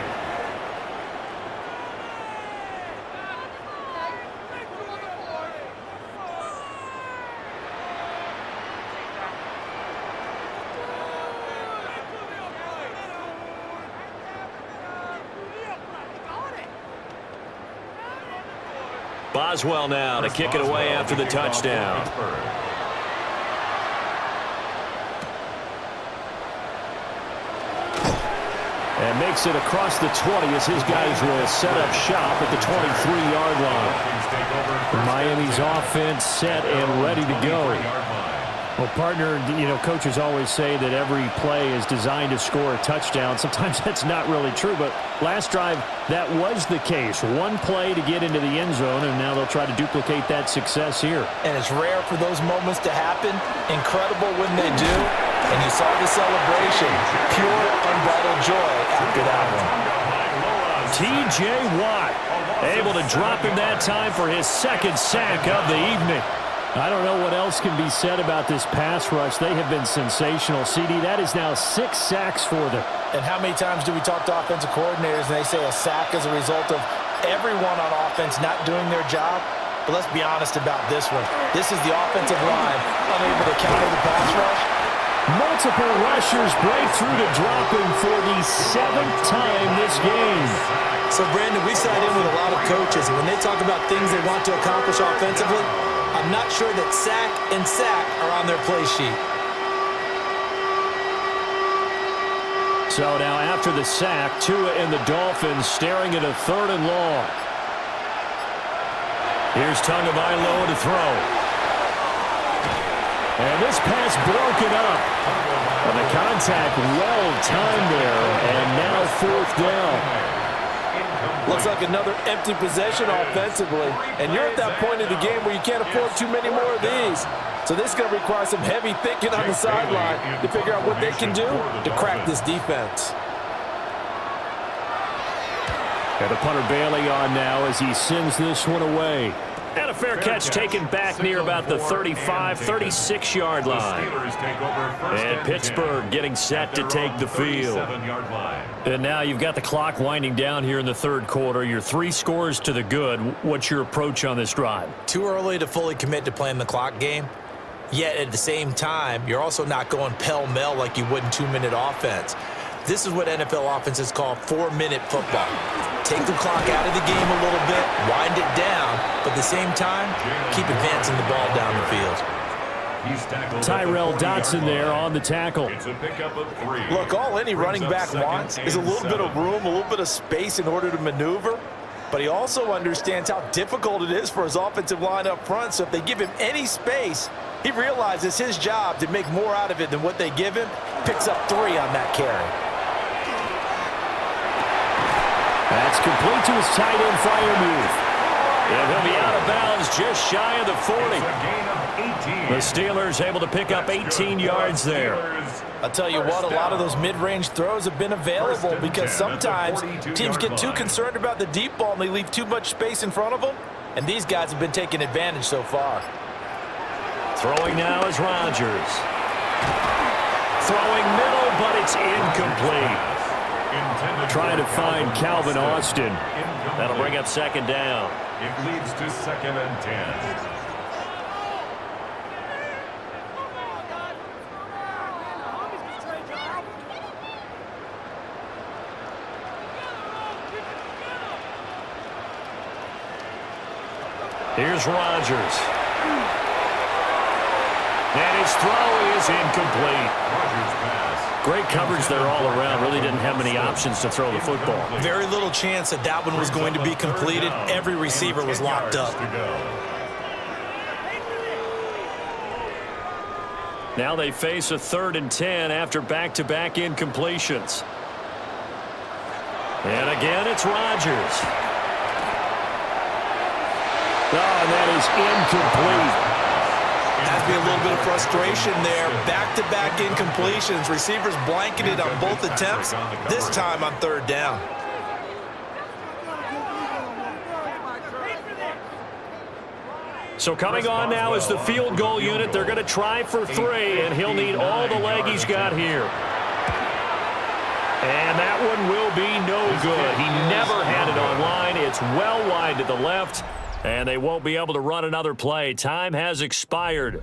Boswell now to kick it away after the touchdown. And makes it across the 20 as his guys will set up shop at the 23-yard line. Miami's offense set and ready to go. Well, partner, coaches always say that every play is designed to score a touchdown. Sometimes that's not really true, but last drive, that was the case. One play to get into the end zone, and now they'll try to duplicate that success here. And it's rare for those moments to happen. Incredible when they do. And you saw the celebration. Pure, unbridled joy after that one. T.J. Watt able to drop him that time for his second sack of the evening. I don't know what else can be said about this pass rush. They have been sensational. CD, that is now 6 sacks for them. And how many times do we talk to offensive coordinators and they say a sack is a result of everyone on offense not doing their job? But let's be honest about this one. This is the offensive line unable to counter the pass rush. Multiple rushers break through to dropping for the 7th time this game. So, Brandon, we sat in with a lot of coaches, and when they talk about things they want to accomplish offensively, I'm not sure that sack and sack are on their play sheet. So now after the sack, Tua and the Dolphins staring at a 3rd and long. Here's Tagovailoa to throw. And this pass broken up. And the contact well timed there. And now 4th down. Looks like another empty possession offensively. And you're at that point in the game where you can't afford too many more of these. So this is going to require some heavy thinking on the sideline to figure out what they can do to crack this defense. Got a punter Bailey on now as he sends this one away. And a fair catch taken back near about the 35, 36-yard line. And Pittsburgh getting set to take the field. And now you've got the clock winding down here in the 3rd quarter. You're 3 scores to the good. What's your approach on this drive? Too early to fully commit to playing the clock game. Yet at the same time, you're also not going pell-mell like you would in 2-minute offense. This is what NFL offenses call 4-minute football. Take the clock out of the game a little bit, wind it down, but at the same time, keep advancing the ball down the field. Tyrell Dotson there on the tackle. Look, all any running back wants is a little bit of room, a little bit of space in order to maneuver. But he also understands how difficult it is for his offensive line up front. So if they give him any space, he realizes his job to make more out of it than what they give him. Picks up 3 on that carry. That's complete to his tight end fire move. And he'll be out of bounds just shy of the 40. The Steelers able to pick up 18 yards there. I'll tell you what, a lot of those mid-range throws have been available because sometimes teams get too concerned about the deep ball and they leave too much space in front of them. And these guys have been taking advantage so far. Throwing now is Rodgers. Throwing middle, but it's incomplete. Trying to find Calvin Austin. That'll bring up 2nd down. It leads to 2nd and 10. Here's Rodgers. And his throw is incomplete. Great coverage there all around. Really didn't have many options to throw the football. Very little chance that that one was going to be completed. Every receiver was locked up. Now they face a 3rd and 10 after back-to-back incompletions. And again, it's Rodgers. Oh, and that is incomplete. Has to be a little bit of frustration there. Back-to-back incompletions. Receivers blanketed on both attempts, this time on 3rd down. So coming on now is the field goal unit. They're going to try for 3, and he'll need all the leg he's got here. And that one will be no good. He never had it on line. It's well wide to the left. And they won't be able to run another play. Time has expired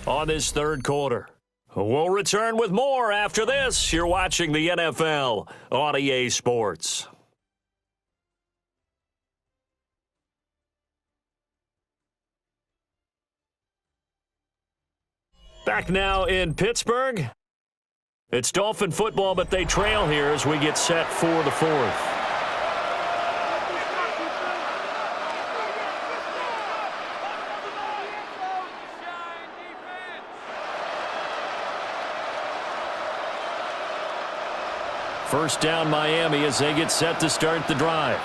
on this 3rd quarter. We'll return with more after this. You're watching the NFL on EA Sports. Back now in Pittsburgh. It's Dolphin football, but they trail here as we get set for the fourth. First down Miami as they get set to start the drive.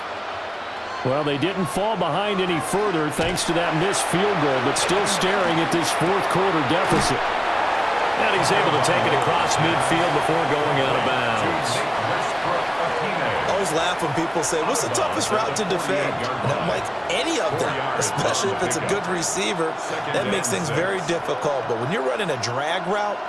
Well, they didn't fall behind any further thanks to that missed field goal, but still staring at this fourth quarter deficit. And he's able to take it across midfield before going out of bounds. I always laugh when people say, what's the toughest route to defend? And I'm like, any of them, especially if it's a good receiver, that makes things very difficult. But when you're running a drag route,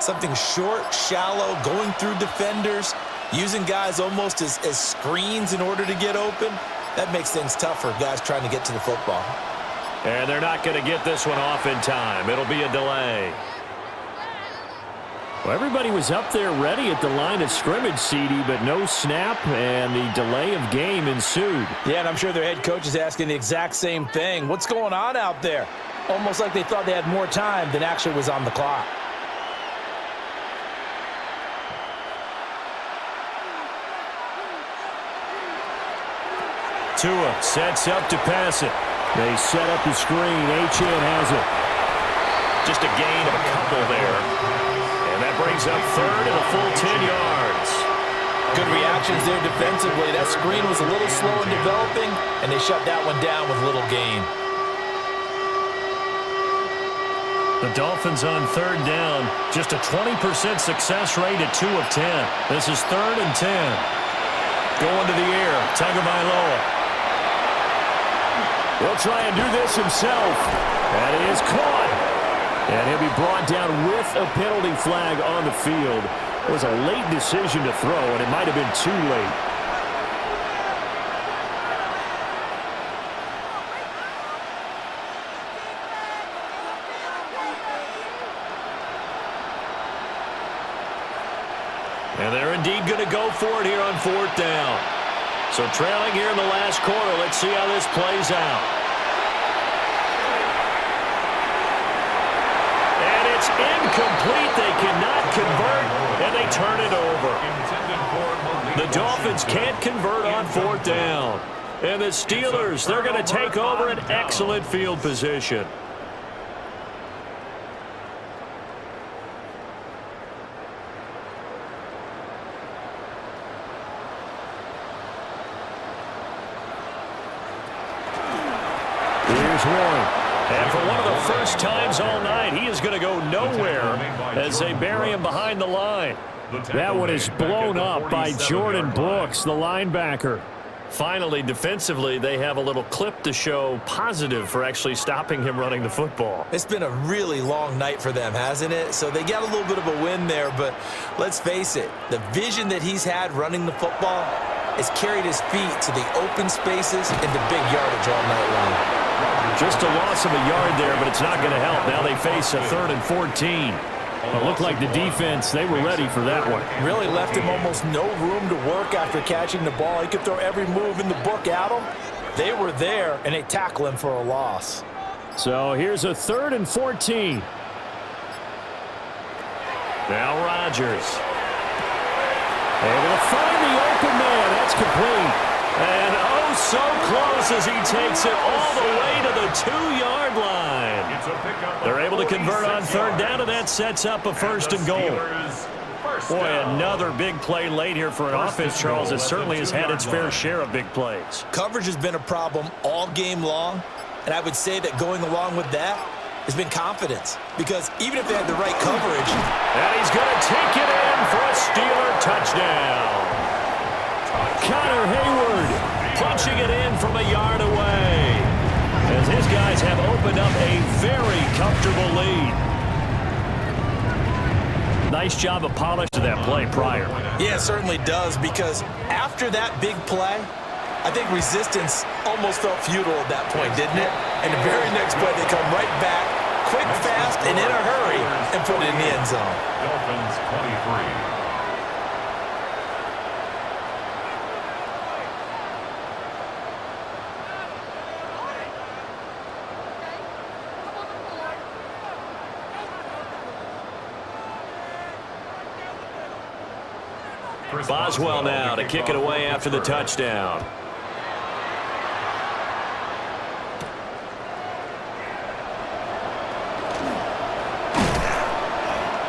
something short, shallow, going through defenders, using guys almost as screens in order to get open, that makes things tough for guys trying to get to the football. And they're not going to get this one off in time. It'll be a delay. Well, everybody was up there ready at the line of scrimmage, CD, but no snap, and the delay of game ensued. Yeah, and I'm sure their head coach is asking the exact same thing. What's going on out there? Almost like they thought they had more time than actually was on the clock. Tua sets up to pass it. They set up the screen. Achane has it. Just a gain of a couple there. And that brings up third and a full 10 yards. Good reactions there defensively. That screen was a little slow in developing, and they shut that one down with little gain. The Dolphins on third down. Just a 20% success rate at 2 of 10. This is 3rd and 10. Going to the air. Tagovailoa. He'll try and do this himself. And he is caught. And he'll be brought down with a penalty flag on the field. It was a late decision to throw, and it might have been too late. And they're indeed going to go for it here on 4th down. So trailing here in the last quarter, let's see how this plays out. And it's incomplete. They cannot convert, and they turn it over. The Dolphins can't convert on 4th down. And the Steelers, they're going to take over an excellent field position. And for one of the first times all night, he is going to go nowhere as they bury him behind the line. That one is blown up by Jordan Brooks, the linebacker. Finally, defensively, they have a little clip to show positive for actually stopping him running the football. It's been a really long night for them, hasn't it? So they got a little bit of a win there, but let's face it, the vision that he's had running the football has carried his feet to the open spaces and the big yardage all night long. Just a loss of a yard there, but it's not going to help. Now they face a 3rd and 14. It looked like the defense, they were ready for that one. Really left him almost no room to work after catching the ball. He could throw every move in the book at him. They were there, and they tackle him for a loss. So here's a 3rd and 14. Now Rodgers. Able to find the open man. That's complete. And oh, so close as he takes it all the way to the 2-yard line. They're able to convert on 3rd down, and that sets up a 1st and goal. Boy, another big play late here for an offense, Charles, that certainly has had its fair share of big plays. Coverage has been a problem all game long, and I would say that going along with that has been confidence. Because even if they had the right coverage... And he's going to take it in for a Steeler touchdown. Connor Hayward punching it in from a yard away as his guys have opened up a very comfortable lead. Nice job of polish to that play prior. Yeah, it certainly does, because after that big play, I think resistance almost felt futile at that point, didn't it? And the very next play, they come right back, quick, fast, and in a hurry, and put it in the end zone. Dolphins 23. Boswell now to kick it away after the touchdown.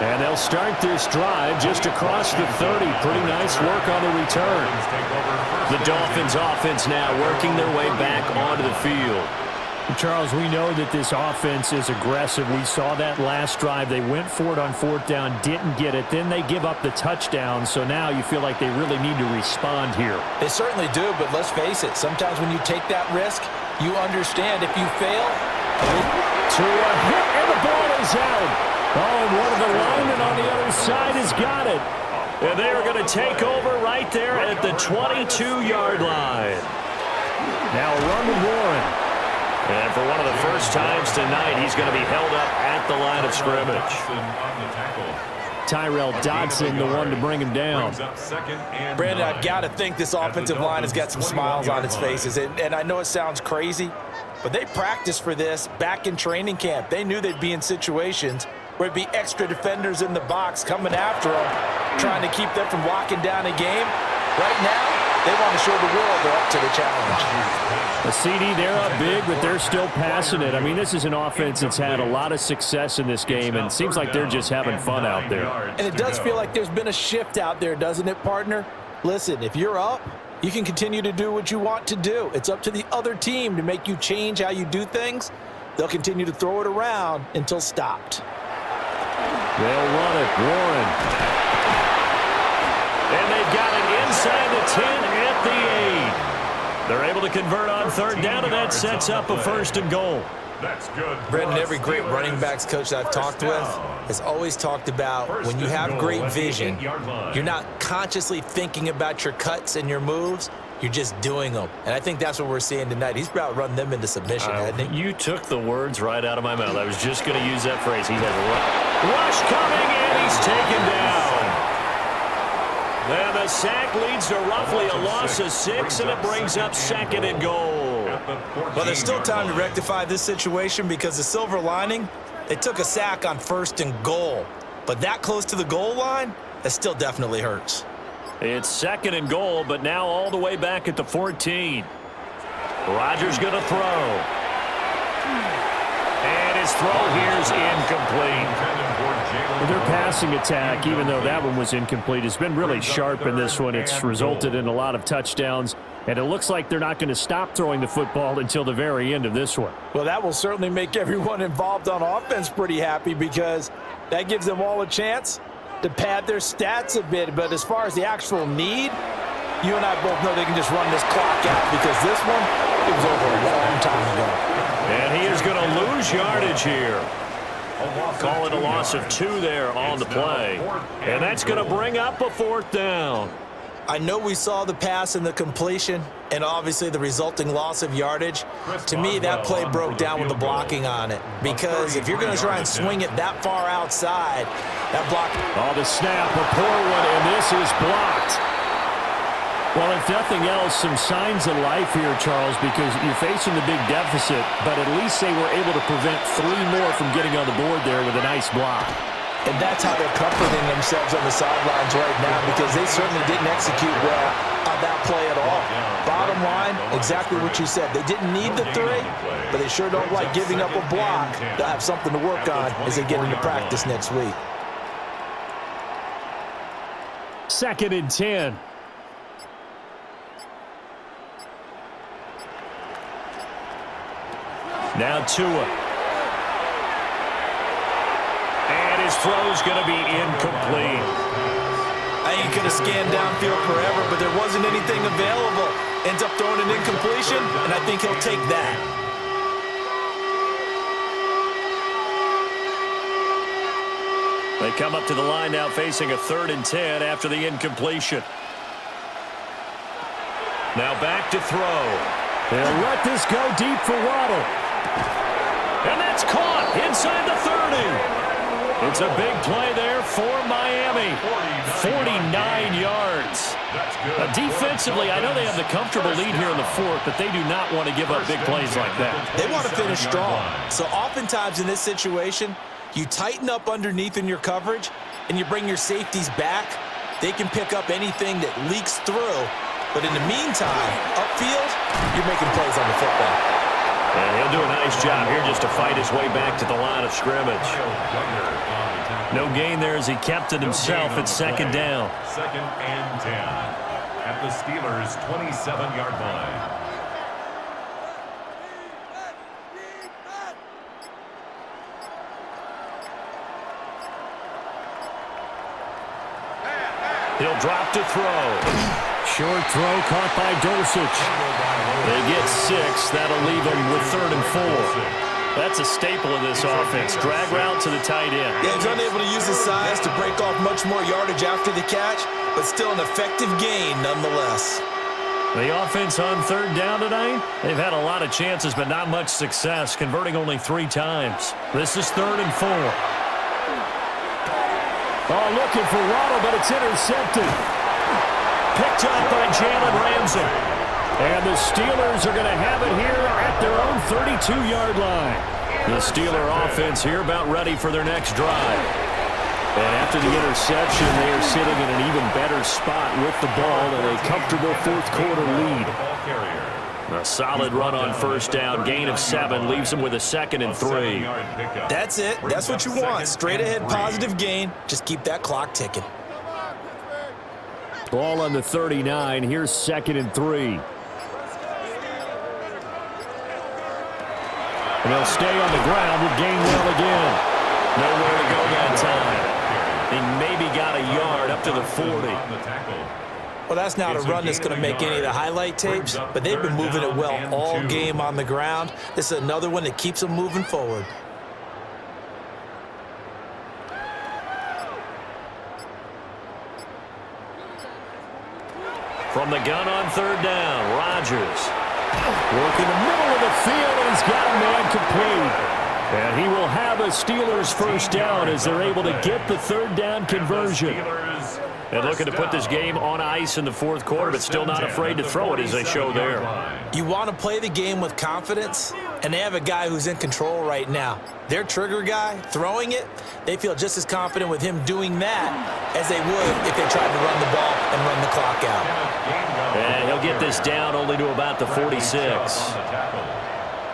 And they'll start this drive just across the 30. Pretty nice work on the return. The Dolphins offense now working their way back onto the field. Charles, we know that this offense is aggressive. We saw that last drive. They went for it on fourth down, didn't get it. Then they give up the touchdown. So now you feel like they really need to respond here. They certainly do, but let's face it. Sometimes when you take that risk, you understand if you fail. To a hit, and the ball is out. Oh, and one of the linemen on the other side has got it. And they are going to take over right there at the 22-yard line. Now a run with Warren. And for one of the first times tonight, he's going to be held up at the line of scrimmage. Tyrell Dodson, the one to bring him down. Brandon, I've got to think this offensive line has got some smiles on its faces. And I know it sounds crazy, but they practiced for this back in training camp. They knew they'd be in situations where it'd be extra defenders in the box coming after them, trying to keep them from locking down a game. Right now, they want to show the world they're up to the challenge. The CD, they're up big, but they're still passing it. I mean, this is an offense that's had a lot of success in this game, and it seems like they're just having fun out there. And it does feel like there's been a shift out there, doesn't it, partner? Listen, if you're up, you can continue to do what you want to do. It's up to the other team to make you change how you do things. They'll continue to throw it around until stopped. They'll run it. Warren. And they've got it inside the 10 at the 8. They're able to convert on third down, and that sets up a first and goal. That's good. Brendan, every great running backs coach that I've talked with has always talked about when you have great vision, you're not consciously thinking about your cuts and your moves. You're just doing them. And I think that's what we're seeing tonight. He's about run them into submission, hasn't he? You took the words right out of my mouth. I was just going to use that phrase. He has a rush coming, and he's taken down. And the sack leads to roughly a loss of 6, and it brings up second and goal. Well, there's still time to rectify this situation because the silver lining, they took a sack on first and goal. But that close to the goal line, that still definitely hurts. It's second and goal, but now all the way back at the 14. Rodgers going to throw. And his throw here is incomplete. Their passing attack, even though that one was incomplete, has been really sharp in this one. It's resulted in a lot of touchdowns, and it looks like they're not going to stop throwing the football until the very end of this one. Well, that will certainly make everyone involved on offense pretty happy because that gives them all a chance to pad their stats a bit. But as far as the actual need, you and I both know they can just run this clock out because this one, it was over a long time ago. And he is going to lose yardage here. Call it a loss of 2 there on the play. And that's going to bring up a fourth down. I know we saw the pass and the completion and obviously the resulting loss of yardage. To me, that play broke down with the blocking on it. Because if you're going to try and swing it that far outside, that block... Oh, the snap, a poor one, and this is blocked. Well, if nothing else, some signs of life here, Charles, because you're facing the big deficit, but at least they were able to prevent 3 more from getting on the board there with a nice block. And that's how they're comforting themselves on the sidelines right now because they certainly didn't execute well on that play at all. Bottom line, exactly what you said. They didn't need the 3, but they sure don't like giving up a block. They'll have something to work on as they get into practice next week. Second and 10. Now Tua. And his throw's going to be incomplete. I ain't going to scan downfield forever, but there wasn't anything available. Ends up throwing an incompletion, and I think he'll take that. They come up to the line now facing a 3rd and 10 after the incompletion. Now back to throw. They'll let this go deep for Waddle. And that's caught inside the 30. It's a big play there for Miami. 49 yards. Defensively, I know they have the comfortable lead here in the 4th, but they do not want to give up big plays like that. They want to finish strong. So oftentimes in this situation, you tighten up underneath in your coverage, and you bring your safeties back, They can pick up anything that leaks through. But in the meantime, upfield, you're making plays on the football. And he'll do a nice job here just to fight his way back to the line of scrimmage. No gain there as he kept it himself at second down. 2nd and 10 at the Steelers' 27-yard line. He'll drop to throw. Short throw caught by Dulcich. They get 6. That'll leave them with 3rd and 4. That's a staple of this offense. Drag route to the tight end. Yeah, he's unable to use his size to break off much more yardage after the catch, but still an effective gain nonetheless. The offense on 3rd down tonight, they've had a lot of chances, but not much success, converting only 3 times. This is 3rd and 4. Oh, looking for Waddle, but it's intercepted. Picked up by Jalen Ramsey. And the Steelers are going to have it here at their own 32-yard line. The Steeler offense here about ready for their next drive. And after the interception, they are sitting in an even better spot with the ball and a comfortable 4th quarter lead. A solid run on 1st down. Gain of 7 leaves them with a 2nd and 3. That's it. That's what you want. Straight ahead positive gain. Just keep that clock ticking. Ball on the 39. Here's 2nd and 3. And they'll stay on the ground with Gainwell again. Nowhere to go that time. He maybe got a yard up to the 40. Well, that's not a run that's going to make any of the highlight tapes, but they've been moving it well all game on the ground. This is another one that keeps them moving forward. From the gun on 3rd down, Rodgers. Working the middle of the field, and he's got a man complete. And he will have a Steelers 1st down as they're able to get the 3rd down conversion. And looking to put this game on ice in the 4th quarter, but still not afraid to throw it as they show there. You want to play the game with confidence, and they have a guy who's in control right now. Their trigger guy, throwing it, they feel just as confident with him doing that as they would if they tried to run the ball and run the clock out. And he'll get this down only to about the 46.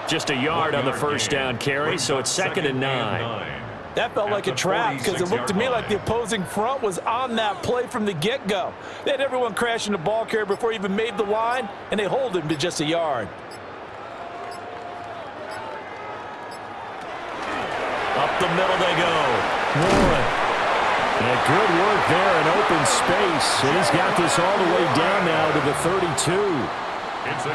Just a yard on the 1st down carry, so it's 2nd and 9. That felt like a trap because it looked to me like the opposing front was on that play from the get-go. They had everyone crashing the ball carrier before he even made the line, and they hold him to just a yard. Up the middle they go. Warren. And good work there in open space. And he's got this all the way down now to the 32.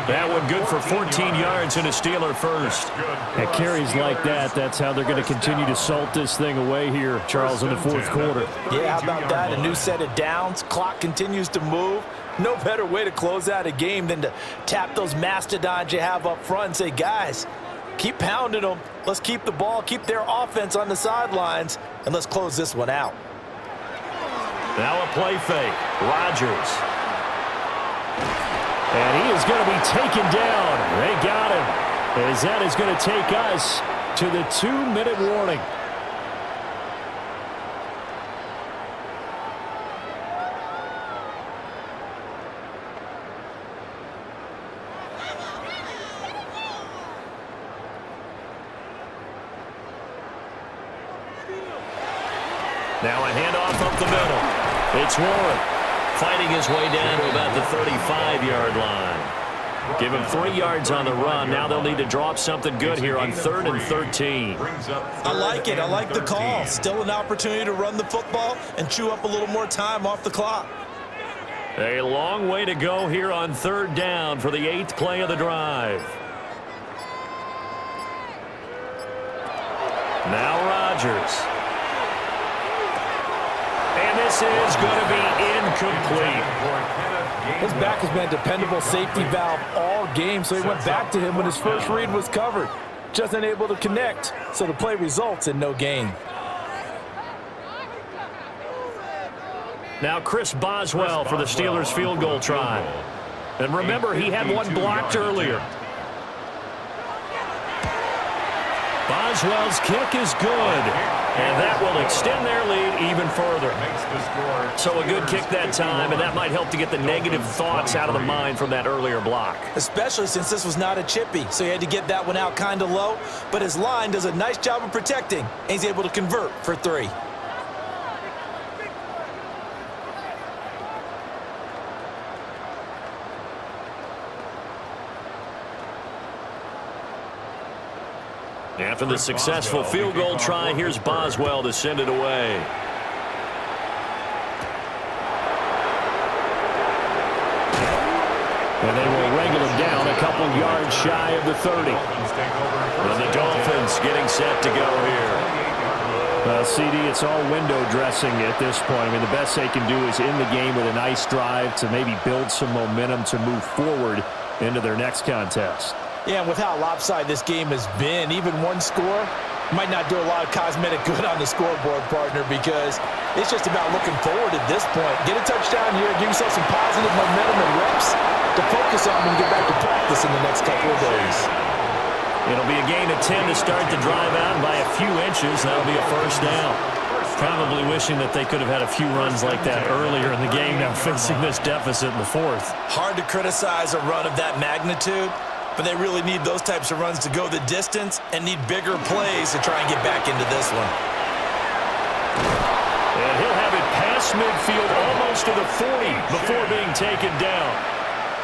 That one good for 14 yards and a Steeler 1st. At carries like that, that's how they're going to continue to salt this thing away here, Charles, in the 4th quarter. Yeah, how about that? A new set of downs. Clock continues to move. No better way to close out a game than to tap those mastodons you have up front and say, guys, keep pounding them. Let's keep the ball, keep their offense on the sidelines, and let's close this one out. Now a play fake. Rodgers. And he is going to be taken down. They got him. As that is going to take us to the 2-minute warning. Now a handoff up the middle. It's Warren. Fighting his way down to about the 35-yard line. Give him 3 yards on the run. Now they'll need to drop something good here on 3rd and 13. I like it. I like the call. Still an opportunity to run the football and chew up a little more time off the clock. A long way to go here on 3rd down for the 8th play of the drive. Now Rodgers. And this is going to be incomplete. His back has been a dependable safety valve all game, so he went back to him when his first read was covered. Just unable to connect, so the play results in no gain. Now Chris Boswell for the Steelers field goal try. And remember, he had one blocked earlier. Boswell's kick is good. And that will extend their lead even further. Makes the score. So a good kick that time, and that might help to get the negative thoughts out of the mind from that earlier block. Especially since this was not a chippy, so he had to get that one out kind of low. But his line does a nice job of protecting, and he's able to convert for 3. After the successful field goal try, here's Boswell to send it away. And they will wrangle him down a couple yards shy of the 30. And the Dolphins getting set to go here. CD, it's all window dressing at this point. I mean, the best they can do is in the game with a nice drive to maybe build some momentum to move forward into their next contest. Yeah, and with how lopsided this game has been, even one score might not do a lot of cosmetic good on the scoreboard, partner, because it's just about looking forward at this point. Get a touchdown here, give yourself some positive momentum and reps to focus on when you get back to practice in the next couple of days. It'll be a gain of 10 to start the drive out by a few inches. That'll be a first down. Probably wishing that they could have had a few runs like that earlier in the game, now facing this deficit in the 4th. Hard to criticize a run of that magnitude, but they really need those types of runs to go the distance and need bigger plays to try and get back into this one. And he'll have it past midfield almost to the 40 before being taken down.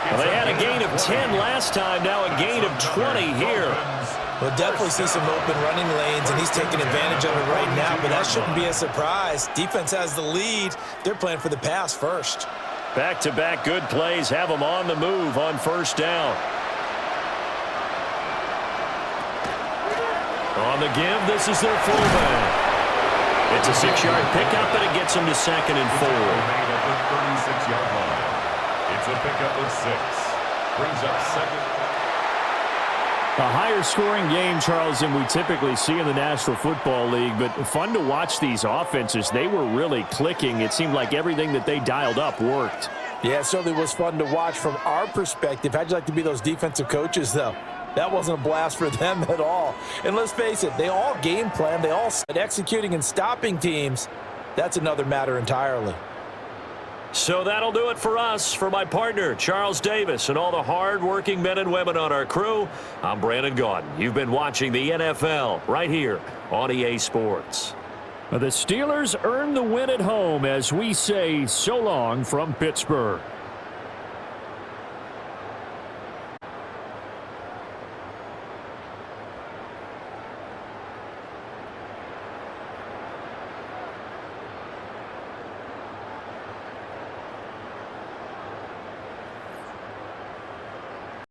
Well, they had a gain of 10 last time, now a gain of 20 here. We'll definitely see some open running lanes, and he's taking advantage of it right now, but that shouldn't be a surprise. Defense has the lead. They're playing for the pass first. Back-to-back good plays have them on the move on first down. On the give, this is their fullback. It's a 6-yard pickup, and it gets them to 2nd and 4. Made at the 36-yard line. It's a pickup of 6. Brings up 2nd. A higher scoring game, Charles, than we typically see in the National Football League, but fun to watch these offenses. They were really clicking. It seemed like everything that they dialed up worked. Yeah, it certainly was fun to watch from our perspective. How'd you like to be those defensive coaches, though? That wasn't a blast for them at all. And let's face it, they all game plan. They all said executing and stopping teams. That's another matter entirely. So that'll do it for us. For my partner, Charles Davis, and all the hard-working men and women on our crew, I'm Brandon Gaudin. You've been watching the NFL right here on EA Sports. The Steelers earn the win at home as we say so long from Pittsburgh.